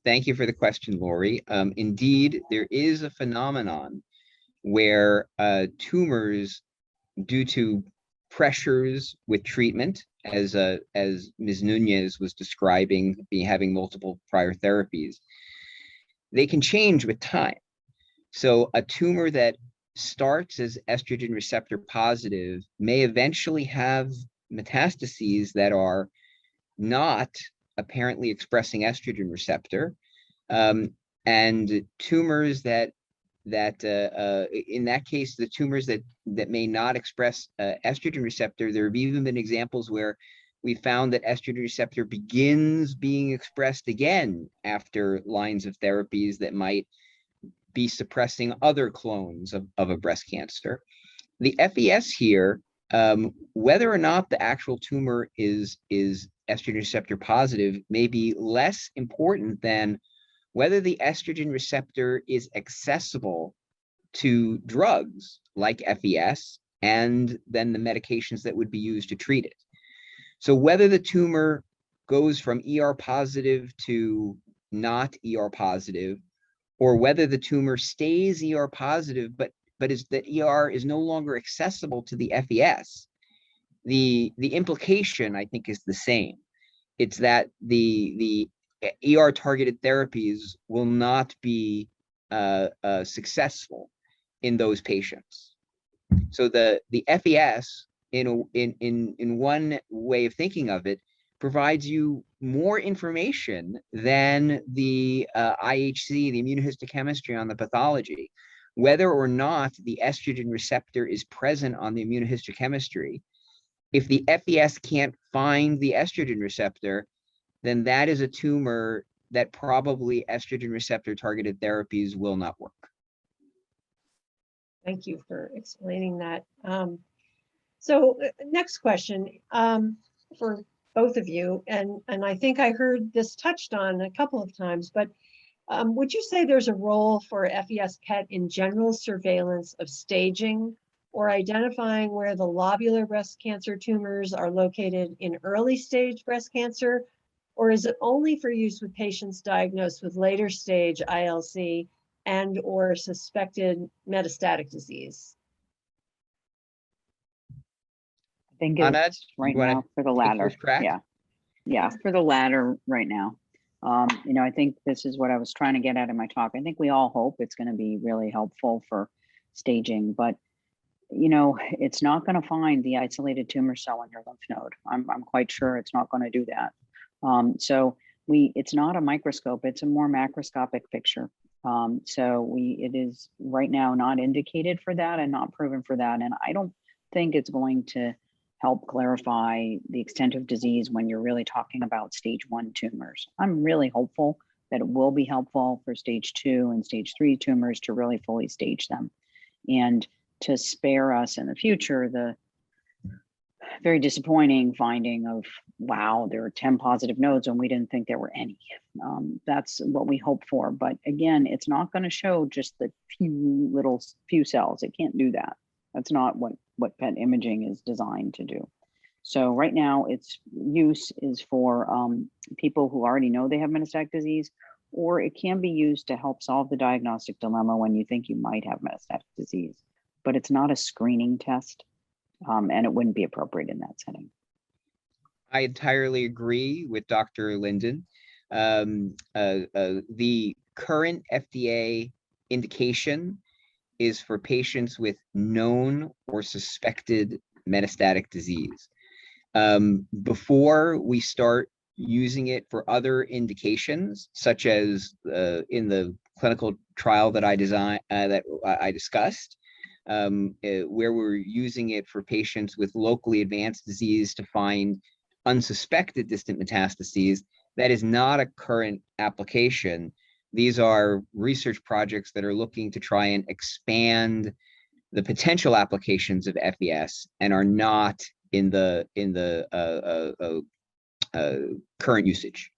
Thank you for the question, Laurie. Indeed, there is a phenomenon where tumors, due to pressures with treatment, as Ms. Nunez was describing, having multiple prior therapies, they can change with time. So a tumor that starts as estrogen receptor positive may eventually have metastases that are not apparently expressing estrogen receptor, and tumors that in that case, the tumors that may not express estrogen receptor, there have even been examples where we found that estrogen receptor begins being expressed again after lines of therapies that might be suppressing other clones of a breast cancer. The FES here, whether or not the actual tumor is estrogen receptor positive, may be less important than whether the estrogen receptor is accessible to drugs like FES and then the medications that would be used to treat it. So whether the tumor goes from ER positive to not ER positive, or whether the tumor stays ER positive, but is that ER is no longer accessible to the FES, the implication, I think, is the same. It's that the ER targeted therapies will not be successful in those patients. So the FES, in one way of thinking of it, provides you more information than the IHC, the immunohistochemistry on the pathology. Whether or not the estrogen receptor is present on the immunohistochemistry, if the FES can't find the estrogen receptor, then that is a tumor that probably estrogen receptor targeted therapies will not work. Thank you for explaining that. So next question for both of you, and I think I heard this touched on a couple of times, but would you say there's a role for FES-PET in general surveillance of staging or identifying where the lobular breast cancer tumors are located in early stage breast cancer? Or is it only for use with patients diagnosed with later stage ILC and or suspected metastatic disease? I think Anna, it's right you wanna now for the take latter. first crack? Yeah, for the latter right now. You know, I think this is what I was trying to get at in my talk. I think we all hope it's going to be really helpful for staging, but you know, it's not going to find the isolated tumor cell in your lymph node. I'm quite sure it's not going to do that. So it's not a microscope, it's a more macroscopic picture. It is right now not indicated for that and not proven for that. And I don't think it's going to help clarify the extent of disease when you're really talking about stage 1 tumors. I'm really hopeful that it will be helpful for stage 2 and stage 3 tumors to really fully stage them and to spare us in the future the very disappointing finding of, wow, there are 10 positive nodes and we didn't think there were any. That's what we hope for. But again, it's not going to show just the few cells. It can't do that. That's not what PET imaging is designed to do. So right now its use is for people who already know they have metastatic disease, or it can be used to help solve the diagnostic dilemma when you think you might have metastatic disease. But it's not a screening test, and it wouldn't be appropriate in that setting. I entirely agree with Dr. Linden. The current FDA indication is for patients with known or suspected metastatic disease. Before we start using it for other indications, such as in the clinical trial that I discussed, where we're using it for patients with locally advanced disease to find unsuspected distant metastases, that is not a current application. These are research projects that are looking to try and expand the potential applications of FES and are not in the current usage.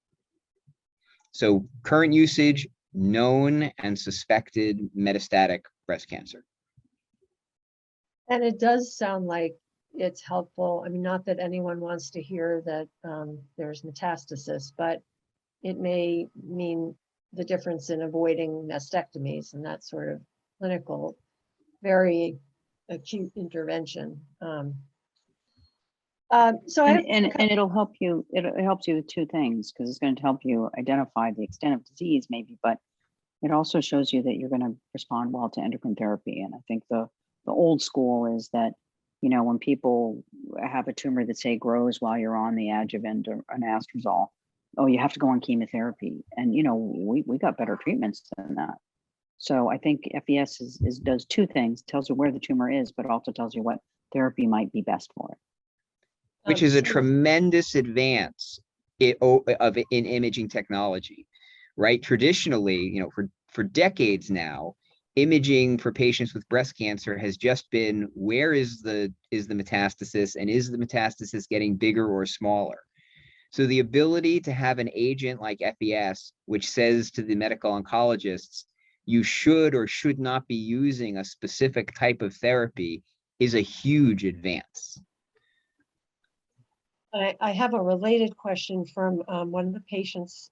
So current usage, known and suspected metastatic breast cancer. And it does sound like it's helpful. I mean, not that anyone wants to hear that there's metastasis, but it may mean the difference in avoiding mastectomies and that sort of clinical, very acute intervention. And it'll help you. It helps you with two things, because it's going to help you identify the extent of disease, maybe, but it also shows you that you're going to respond well to endocrine therapy. And I think the old school is that, you know, when people have a tumor that say grows while you're on the adjuvant or an anastrozole, oh, you have to go on chemotherapy. And, you know, we got better treatments than that. So I think FES does two things: tells you where the tumor is, but also tells you what therapy might be best for it. Which is a tremendous advance in imaging technology, right? Traditionally, you know, for decades now, imaging for patients with breast cancer has just been, where is the metastasis, and is the metastasis getting bigger or smaller? So the ability to have an agent like FES, which says to the medical oncologists, you should or should not be using a specific type of therapy, is a huge advance. I have a related question from one of the patients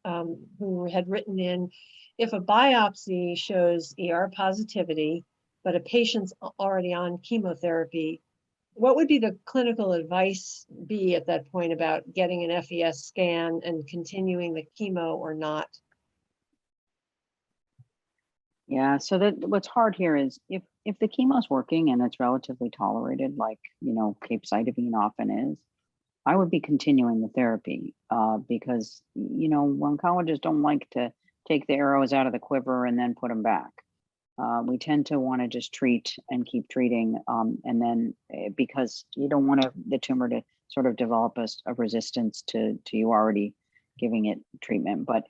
who had written in, if a biopsy shows ER positivity, but a patient's already on chemotherapy, what would be the clinical advice be at that point about getting an FES scan and continuing the chemo or not? Yeah, so that what's hard here is if the chemo's working and it's relatively tolerated, like, you know, capecitabine often is, I would be continuing the therapy because, you know, oncologists don't like to take the arrows out of the quiver and then put them back. We tend to want to just treat and keep treating, and then because you don't want the tumor to sort of develop a resistance to you already giving it treatment. But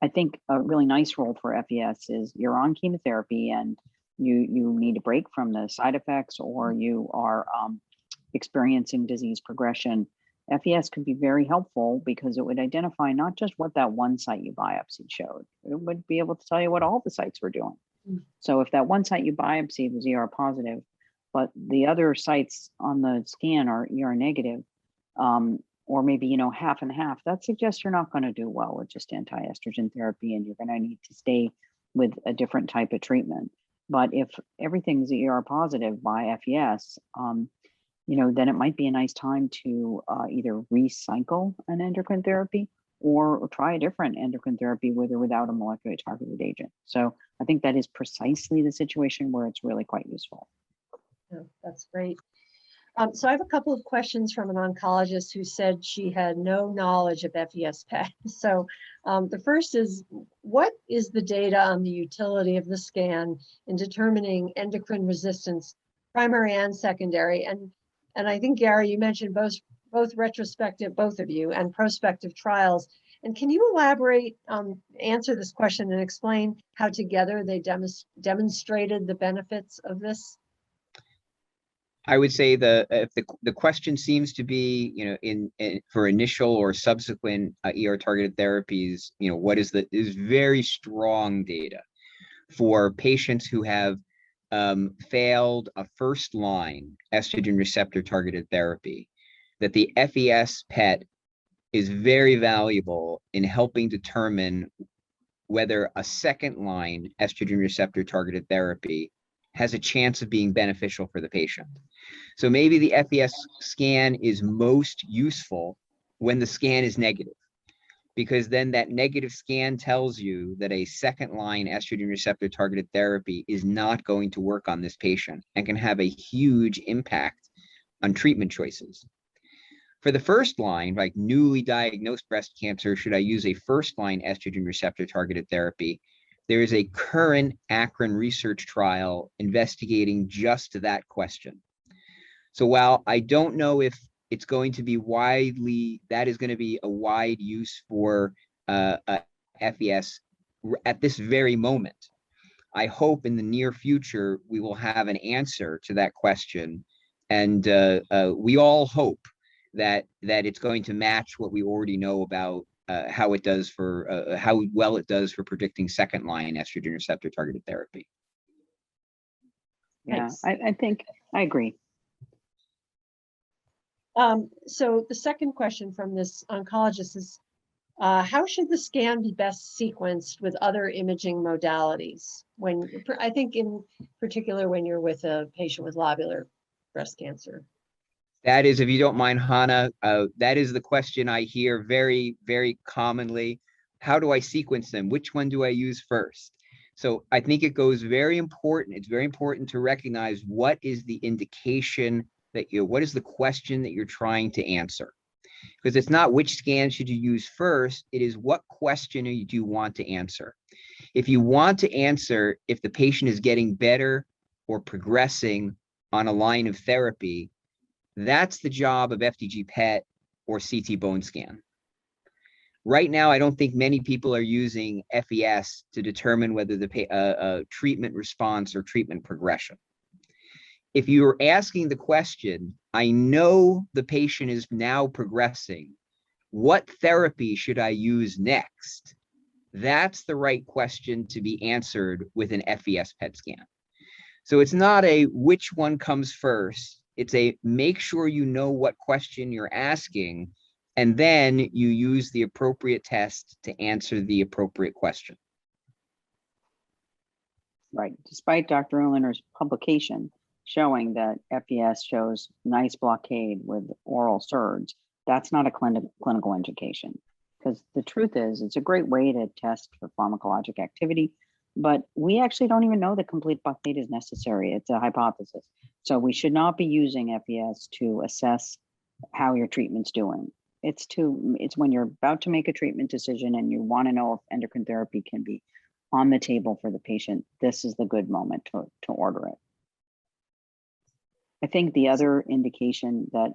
I think a really nice role for FES is you're on chemotherapy and you need a break from the side effects, or you are experiencing disease progression. FES could be very helpful because it would identify not just what that one site you biopsied showed, it would be able to tell you what all the sites were doing. So if that one site you biopsied was ER positive, but the other sites on the scan are ER negative, or maybe, you know, half and half, that suggests you're not going to do well with just anti-estrogen therapy, and you're going to need to stay with a different type of treatment. But if everything's ER positive by FES, you know, then it might be a nice time to either recycle an endocrine therapy or try a different endocrine therapy with or without a molecularly targeted agent. So I think that is precisely the situation where it's really quite useful. Yeah, that's great. So I have a couple of questions from an oncologist who said she had no knowledge of FESPET. So the first is, what is the data on the utility of the scan in determining endocrine resistance, primary and secondary? And I think, Gary, you mentioned both retrospective, both of you, and prospective trials. And can you elaborate, answer this question and explain how together they demonstrated the benefits of this? I would say if the question seems to be, you know, in for initial or subsequent ER targeted therapies, you know, what is very strong data for patients who have failed a first line estrogen receptor targeted therapy, that the FES PET is very valuable in helping determine whether a second line estrogen receptor targeted therapy has a chance of being beneficial for the patient. So maybe the FES scan is most useful when the scan is negative, because then that negative scan tells you that a second line estrogen receptor targeted therapy is not going to work on this patient and can have a huge impact on treatment choices. For the first line, like newly diagnosed breast cancer, should I use a first line estrogen receptor targeted therapy? There is a current Akron research trial investigating just that question. So while I don't know if it's going to be that is going to be a wide use for FES at this very moment, I hope in the near future we will have an answer to that question. And we all hope that it's going to match what we already know about how it does for how well it does for predicting second line estrogen receptor targeted therapy. Yeah, I think I agree. So the second question from this oncologist is, how should the scan be best sequenced with other imaging modalities? I think in particular when you're with a patient with lobular breast cancer. That is, if you don't mind, Hannah, that is the question I hear very, very commonly. How do I sequence them? Which one do I use first? So I think it goes very important. It's very important to recognize what is the indication what is the question that you're trying to answer? Because it's not which scan should you use first, it is what question do you want to answer? If you want to answer if the patient is getting better or progressing on a line of therapy, that's the job of FDG PET or CT bone scan. Right now, I don't think many people are using FES to determine whether the treatment response or treatment progression. If you're asking the question, I know the patient is now progressing, what therapy should I use next? That's the right question to be answered with an FES PET scan. So it's not a which one comes first. It's a make sure you know what question you're asking, and then you use the appropriate test to answer the appropriate question. Right. Despite Dr. Ulaner's publication showing that FES shows nice blockade with oral SERDs, that's not a clinical indication. Because the truth is, it's a great way to test for pharmacologic activity, but we actually don't even know that complete blockade is necessary. It's a hypothesis. So we should not be using FES to assess how your treatment's doing. It's when you're about to make a treatment decision and you want to know if endocrine therapy can be on the table for the patient, this is the good moment to order it. I think the other indication that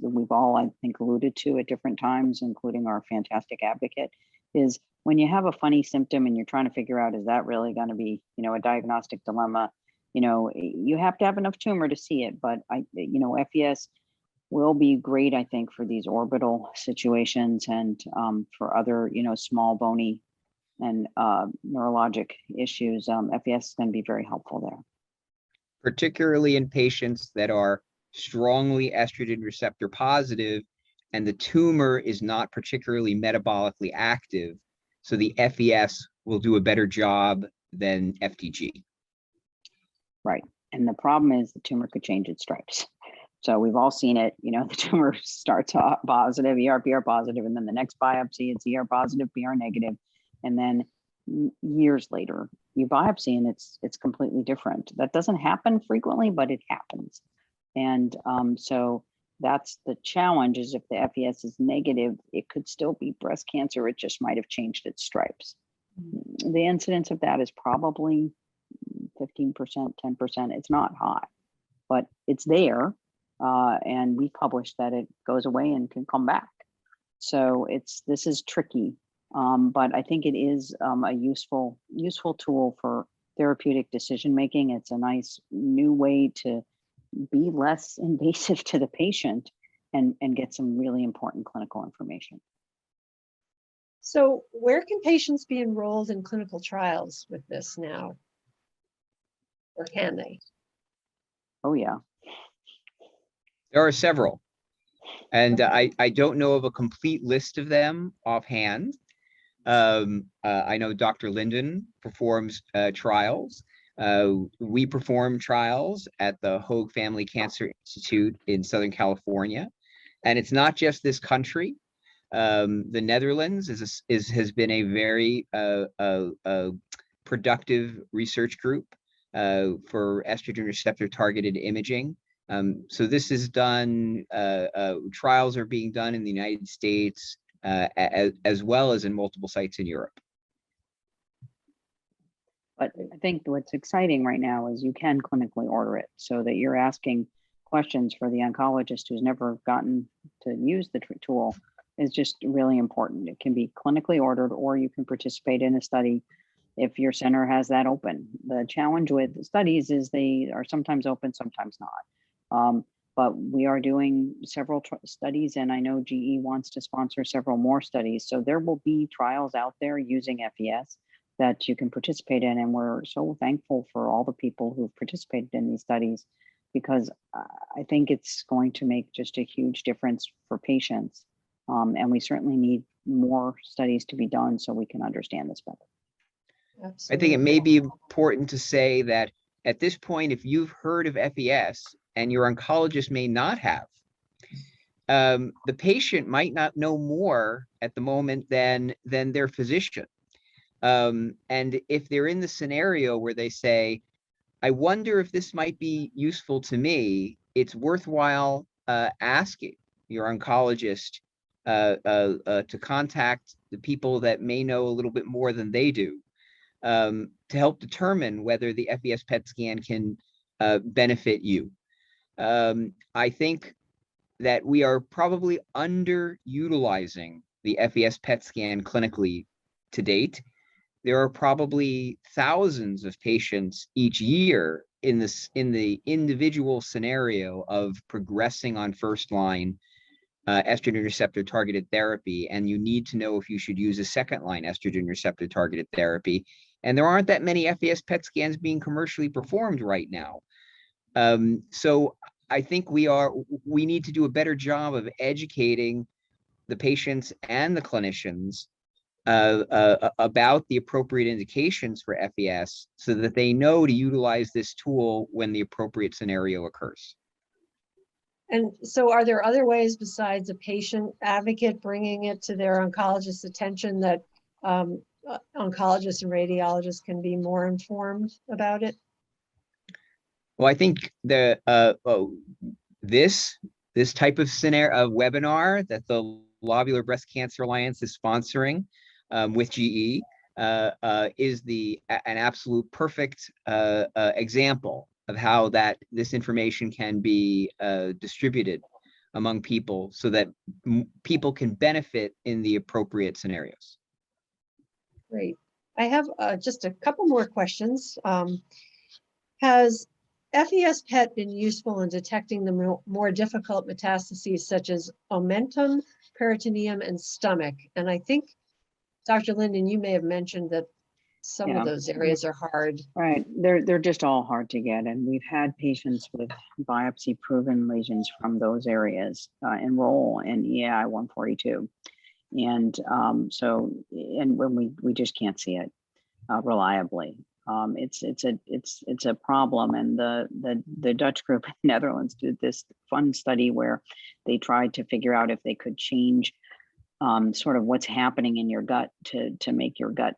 we've all, I think, alluded to at different times, including our fantastic advocate, is when you have a funny symptom and you're trying to figure out, is that really going to be, a diagnostic dilemma? You have to have enough tumor to see it, but FES will be great, I think, for these orbital situations and for other, small bony and neurologic issues. FES is going to be very helpful there. Particularly in patients that are strongly estrogen receptor positive and the tumor is not particularly metabolically active. So the FES will do a better job than FDG. Right. And the problem is the tumor could change its stripes. So we've all seen it, the tumor starts off positive, ER/PR positive, and then the next biopsy, it's ER positive, PR negative. And then years later, you biopsy and it's completely different. That doesn't happen frequently, but it happens. And so that's the challenge, is if the FES is negative, it could still be breast cancer. It just might have changed its stripes. The incidence of that is probably 15%, 10%. It's not high, but it's there. And we published that it goes away and can come back. So this is tricky, but I think it is a useful tool for therapeutic decision making. It's a nice new way to be less invasive to the patient and get some really important clinical information. So where can patients be enrolled in clinical trials with this now? Or can they? Oh, yeah. There are several, and I don't know of a complete list of them offhand. I know Dr. Linden performs trials. We perform trials at the Hoag Family Cancer Institute in Southern California, and it's not just this country. The Netherlands has been a very productive research group for estrogen receptor targeted imaging. So this is done, trials are being done in the United States as well as in multiple sites in Europe. But I think what's exciting right now is you can clinically order it, so that you're asking questions for the oncologist who's never gotten to use the tool is just really important. It can be clinically ordered, or you can participate in a study if your center has that open. The challenge with studies is they are sometimes open, sometimes not. But we are doing several studies, and I know GE wants to sponsor several more studies. So there will be trials out there using FES that you can participate in. And we're so thankful for all the people who've participated in these studies, because I think it's going to make just a huge difference for patients. And we certainly need more studies to be done so we can understand this better. Absolutely. I think it may be important to say that at this point, if you've heard of FES and your oncologist may not have, the patient might not know more at the moment than their physician. And if they're in the scenario where they say, I wonder if this might be useful to me, it's worthwhile asking your oncologist to contact the people that may know a little bit more than they do, to help determine whether the FES PET scan can benefit you. I think that we are probably underutilizing the FES PET scan clinically to date. There are probably thousands of patients each year in the individual scenario of progressing on first line estrogen receptor targeted therapy, and you need to know if you should use a second line estrogen receptor targeted therapy. And there aren't that many FES PET scans being commercially performed right now. So I think we need to do a better job of educating the patients and the clinicians about the appropriate indications for FES so that they know to utilize this tool when the appropriate scenario occurs. And so are there other ways besides a patient advocate bringing it to their oncologist's attention that oncologists and radiologists can be more informed about it? Well, I think this type of scenario of webinar that the Lobular Breast Cancer Alliance is sponsoring with GE is an absolute perfect example of how this information can be distributed among people so that people can benefit in the appropriate scenarios. Great. I have just a couple more questions. Has FESPET been useful in detecting the more difficult metastases such as omentum, peritoneum, and stomach? And I think, Dr. Linden, you may have mentioned that some of those areas are hard. Right, they're just all hard to get, and we've had patients with biopsy-proven lesions from those areas enroll in EAI 142, and and when we just can't see it reliably. It's a problem, and the Dutch group in the Netherlands did this fun study where they tried to figure out if they could change sort of what's happening in your gut to make your gut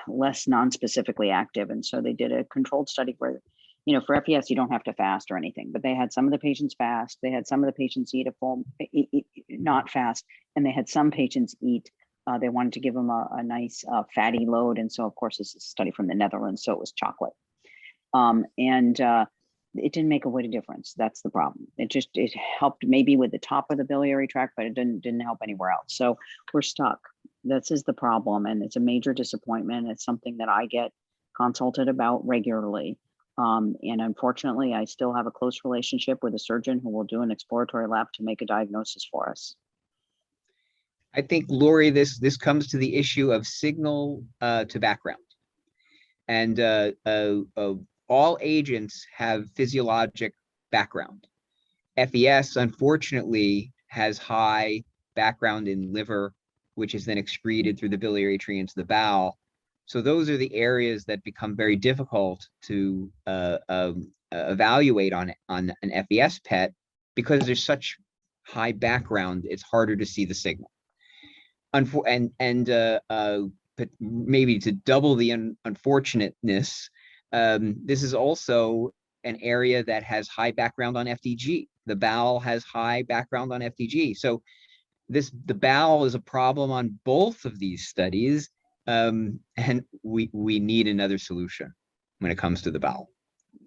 less non-specifically active. And so they did a controlled study where, for FES, you don't have to fast or anything, but they had some of the patients fast. They had some of the patients eat not fast, and they had some patients eat. They wanted to give them a nice fatty load. And so, of course, this is a study from the Netherlands, so it was chocolate. It didn't make a whit of difference. That's the problem. It helped maybe with the top of the biliary tract, but it didn't help anywhere else. So we're stuck. This is the problem, and it's a major disappointment. It's something that I get consulted about regularly. And unfortunately, I still have a close relationship with a surgeon who will do an exploratory lab to make a diagnosis for us. I think, Laurie, this comes to the issue of signal to background. And all agents have physiologic background. FES, unfortunately, has high background in liver, which is then excreted through the biliary tree into the bowel. So those are the areas that become very difficult to evaluate on an FES PET because there's such high background, it's harder to see the signal. But maybe to double the unfortunateness, this is also an area that has high background on FDG. The bowel has high background on FDG. So the bowel is a problem on both of these studies, and we need another solution when it comes to the bowel.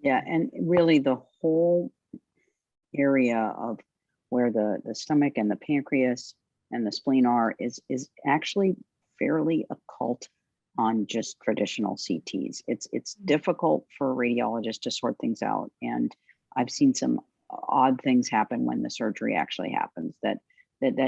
Yeah, and really the whole area of where the stomach and the pancreas and the spleen are is actually fairly occult on just traditional CTs. It's difficult for radiologists to sort things out, and I've seen some odd things happen when the surgery actually happens. That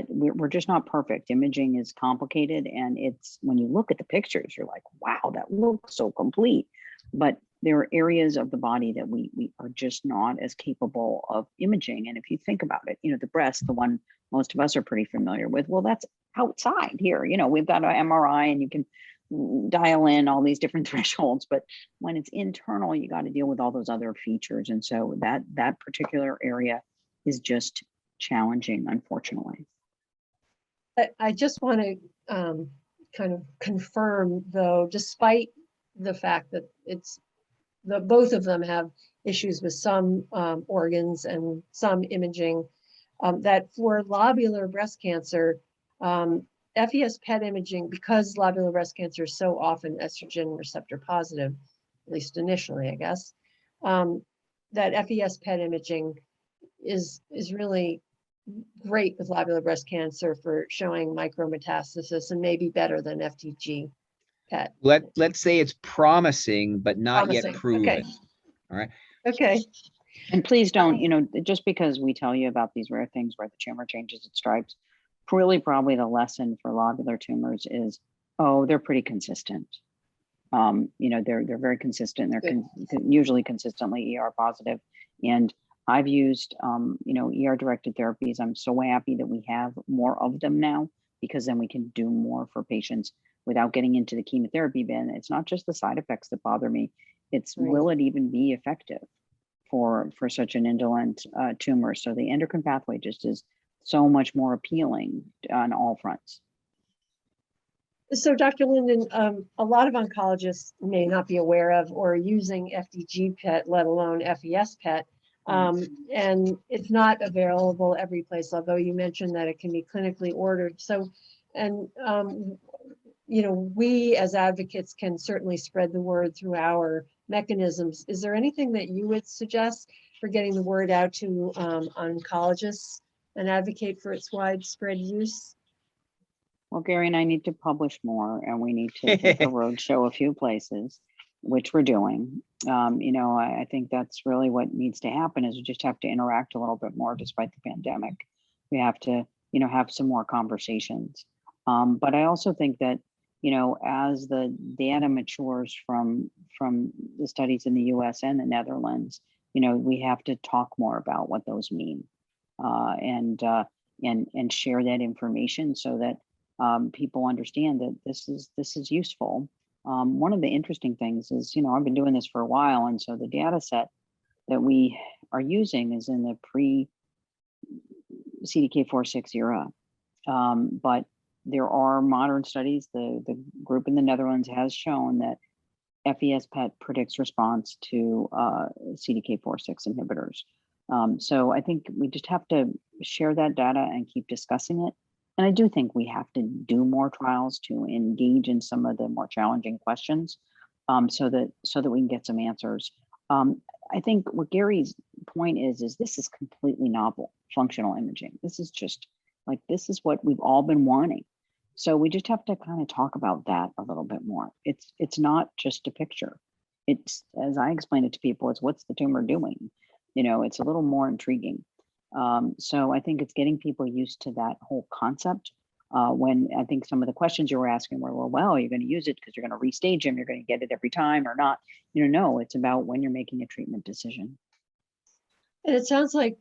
we're just not perfect. Imaging is complicated, and it's when you look at the pictures, you're like, wow, that looks so complete. But there are areas of the body that we are just not as capable of imaging. And if you think about it, the breast, the one most of us are pretty familiar with, well, that's outside here. We've got an MRI and you can dial in all these different thresholds, but when it's internal, you got to deal with all those other features. And so that particular area is just challenging, unfortunately. I just want to kind of confirm, though, despite the fact that both of them have issues with some organs and some imaging, that for lobular breast cancer, FES PET imaging, because lobular breast cancer is so often estrogen receptor positive, at least initially, I guess, that FES PET imaging is really great with lobular breast cancer for showing micrometastasis, and maybe better than FDG PET. Let's say it's promising, but not yet proven. Okay. All right. Okay. And please don't, just because we tell you about these rare things where the tumor changes its stripes, really probably the lesson for lobular tumors is, they're pretty consistent. They're very consistent. They're usually consistently ER positive. And I've used, ER-directed therapies. I'm so happy that we have more of them now, because then we can do more for patients without getting into the chemotherapy bin. It's not just the side effects that bother me. It's Right. will it even be effective for such an indolent tumor? So the endocrine pathway just is so much more appealing on all fronts. So Dr. Linden, a lot of oncologists may not be aware of or using FDG PET, let alone FES PET. And it's not available every place, although you mentioned that it can be clinically ordered. So, and we as advocates can certainly spread the word through our mechanisms. Is there anything that you would suggest for getting the word out to oncologists and advocate for its widespread use? Well, Gary and I need to publish more, and we need to take a roadshow a few places, which we're doing. I think that's really what needs to happen, is we just have to interact a little bit more despite the pandemic. We have to, have some more conversations. But I also think that, as the data matures from the studies in the US and the Netherlands, we have to talk more about what those mean, and share that information so that people understand that this is useful. One of the interesting things is, I've been doing this for a while, and so the data set that we are using is in the pre-CDK4/6 era. But there are modern studies. The group in the Netherlands has shown that FESPET predicts response to CDK4/6 inhibitors. So I think we just have to share that data and keep discussing it. And I do think we have to do more trials to engage in some of the more challenging questions, so that we can get some answers. I think what Gary's point is this is completely novel, functional imaging. This is just this is what we've all been wanting. So we just have to kind of talk about that a little bit more. It's not just a picture. It's, as I explain it to people, it's what's the tumor doing? It's a little more intriguing. So I think it's getting people used to that whole concept. When I think some of the questions you were asking were, well, you're going to use it because you're going to restage them, you're going to get it every time or not. No, it's about when you're making a treatment decision. And it sounds like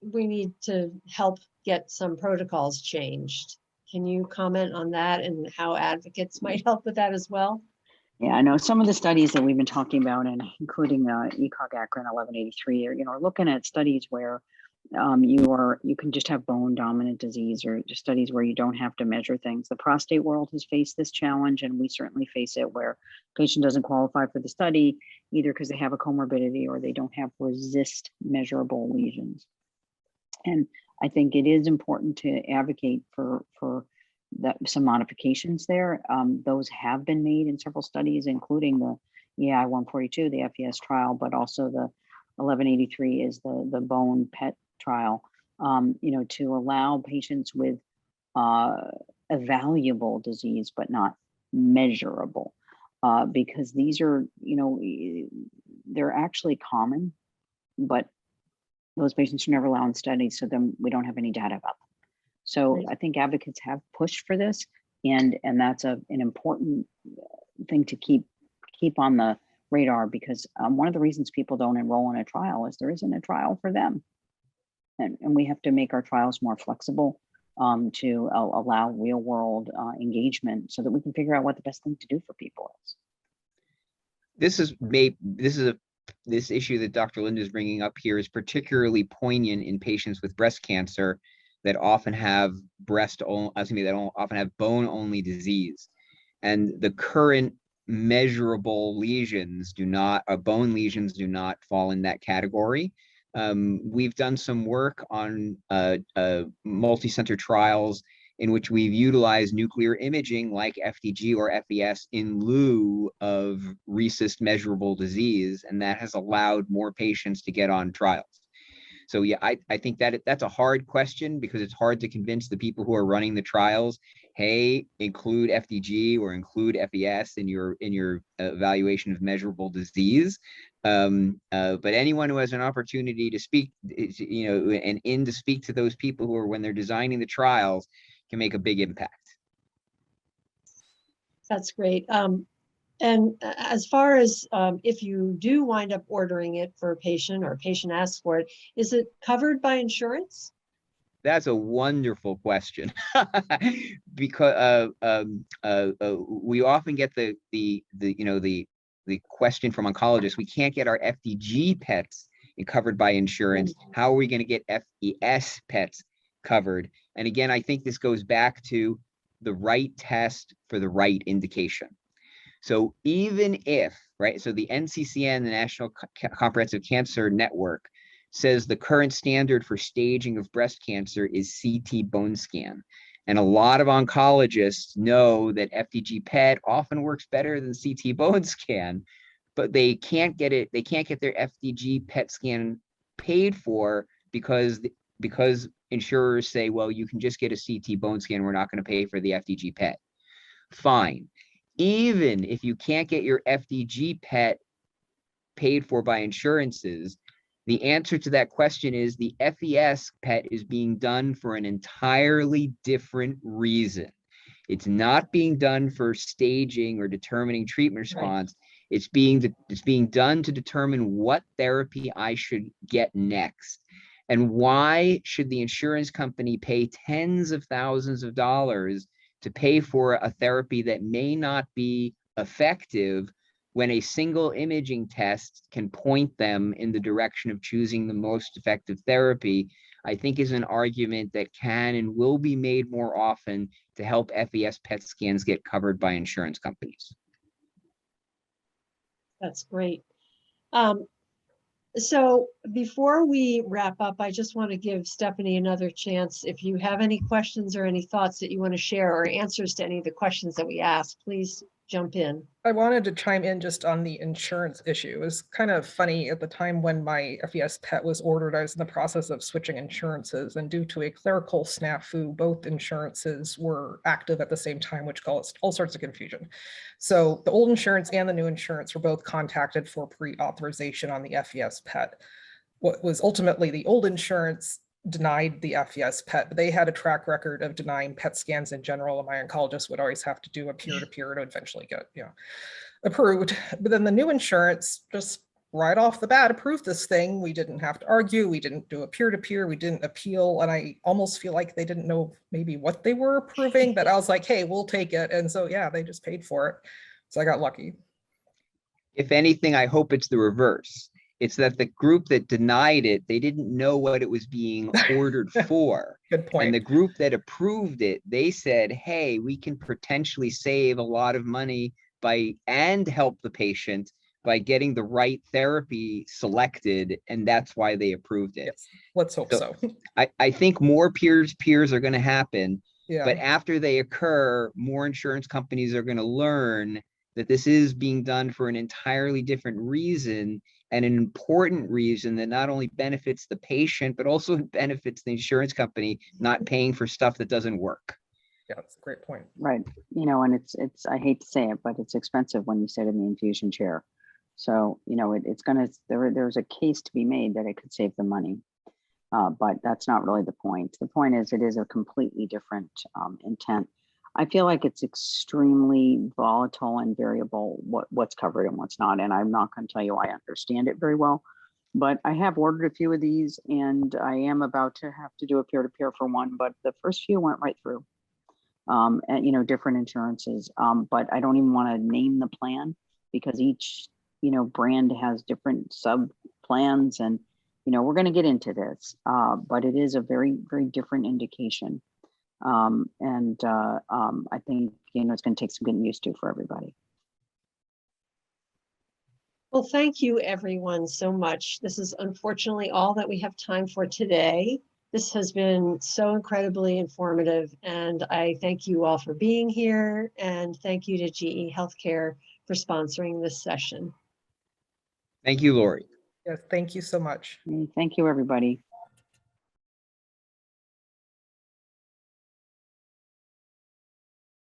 we need to help get some protocols changed. Can you comment on that and how advocates might help with that as well? Yeah, I know some of the studies that we've been talking about, and including ECOG-ACRIN 1183, are looking at studies where you can just have bone dominant disease, or just studies where you don't have to measure things. The prostate world has faced this challenge, and we certainly face it, where a patient doesn't qualify for the study either because they have a comorbidity or they don't have resist measurable lesions. And I think it is important to advocate for some modifications there. Those have been made in several studies, including the EI 142, the FES trial, but also the 1183 is the bone PET trial, to allow patients with evaluable disease, but not measurable, because these are, they're actually common, but those patients are never allowed in studies, so then we don't have any data about them. So Right. I think advocates have pushed for this, and that's an important thing to keep on the radar, because one of the reasons people don't enroll in a trial is there isn't a trial for them. And we have to make our trials more flexible to allow real world engagement so that we can figure out what the best thing to do for people is. This issue that Dr. Linden is bringing up here is particularly poignant in patients with breast cancer that often have often have bone-only disease, and the current measurable lesions bone lesions do not fall in that category. We've done some work on multi-center trials in which we've utilized nuclear imaging like FDG or FES in lieu of RECIST measurable disease, and that has allowed more patients to get on trials. So yeah, I think that's a hard question, because it's hard to convince the people who are running the trials, hey, include FDG or include FES in your evaluation of measurable disease. But anyone who has an opportunity to speak, to speak to those people who are, when they're designing the trials, can make a big impact. That's great. And as far as if you do wind up ordering it for a patient or a patient asks for it, is it covered by insurance? That's a wonderful question. Because we often get the question from oncologists, we can't get our FDG pets covered by insurance. How are we going to get FES pets covered? And again, I think this goes back to the right test for the right indication. So even if, right, so the NCCN, the National Comprehensive Cancer Network, says the current standard for staging of breast cancer is CT bone scan. And a lot of oncologists know that FDG PET often works better than CT bone scan, but they can't get their FDG PET scan paid for because insurers say, well, you can just get a CT bone scan. We're not going to pay for the FDG PET. Fine. Even if you can't get your FDG PET paid for by insurances, the answer to that question is the FES PET is being done for an entirely different reason. It's not being done for staging or determining treatment response. Right. It's being done to determine what therapy I should get next. And why should the insurance company pay tens of thousands of dollars to pay for a therapy that may not be effective when a single imaging test can point them in the direction of choosing the most effective therapy? I think is an argument that can and will be made more often to help FES PET scans get covered by insurance companies. That's great. So before we wrap up, I just want to give Stephanie another chance. If you have any questions or any thoughts that you want to share or answers to any of the questions that we asked, please jump in. I wanted to chime in just on the insurance issue. It was kind of funny at the time when my FES PET was ordered, I was in the process of switching insurances, and due to a clerical snafu, both insurances were active at the same time, which caused all sorts of confusion. So the old insurance and the new insurance were both contacted for pre-authorization on the FES PET. What was ultimately the old insurance denied the FES PET, but they had a track record of denying PET scans in general, and my oncologist would always have to do a peer-to-peer to eventually get approved. But then the new insurance just right off the bat approved this thing. We didn't have to argue. We didn't do a peer-to-peer. We didn't appeal. And I almost feel like they didn't know maybe what they were approving, but I was like, hey, we'll take it. And so, yeah, they just paid for it. So I got lucky. If anything, I hope it's the reverse. It's that the group that denied it, they didn't know what it was being ordered for. Good point. And the group that approved it, they said, hey, we can potentially save a lot of money and help the patient by getting the right therapy selected. And that's why they approved it. Yes, let's hope so. I think more peers are going to happen. Yeah. But after they occur, more insurance companies are going to learn that this is being done for an entirely different reason, and an important reason that not only benefits the patient, but also benefits the insurance company not paying for stuff that doesn't work. Yeah, that's a great point. Right. And it's I hate to say it, but it's expensive when you sit in the infusion chair. So, it's going to, there's a case to be made that it could save the money. But that's not really the point. The point is it is a completely different intent. I feel like it's extremely volatile and variable what's covered and what's not. And I'm not going to tell you I understand it very well, but I have ordered a few of these, and I am about to have to do a peer-to-peer for one, but the first few went right through. And different insurances. But I don't even want to name the plan because each brand has different sub plans, and we're going to get into this, but it is a very, very different indication. I think, it's going to take some getting used to for everybody. Well, thank you everyone so much. This is unfortunately all that we have time for today. This has been so incredibly informative, and I thank you all for being here, and thank you to GE Healthcare for sponsoring this session. Thank you, Laurie. Yes, thank you so much. Thank you, everybody.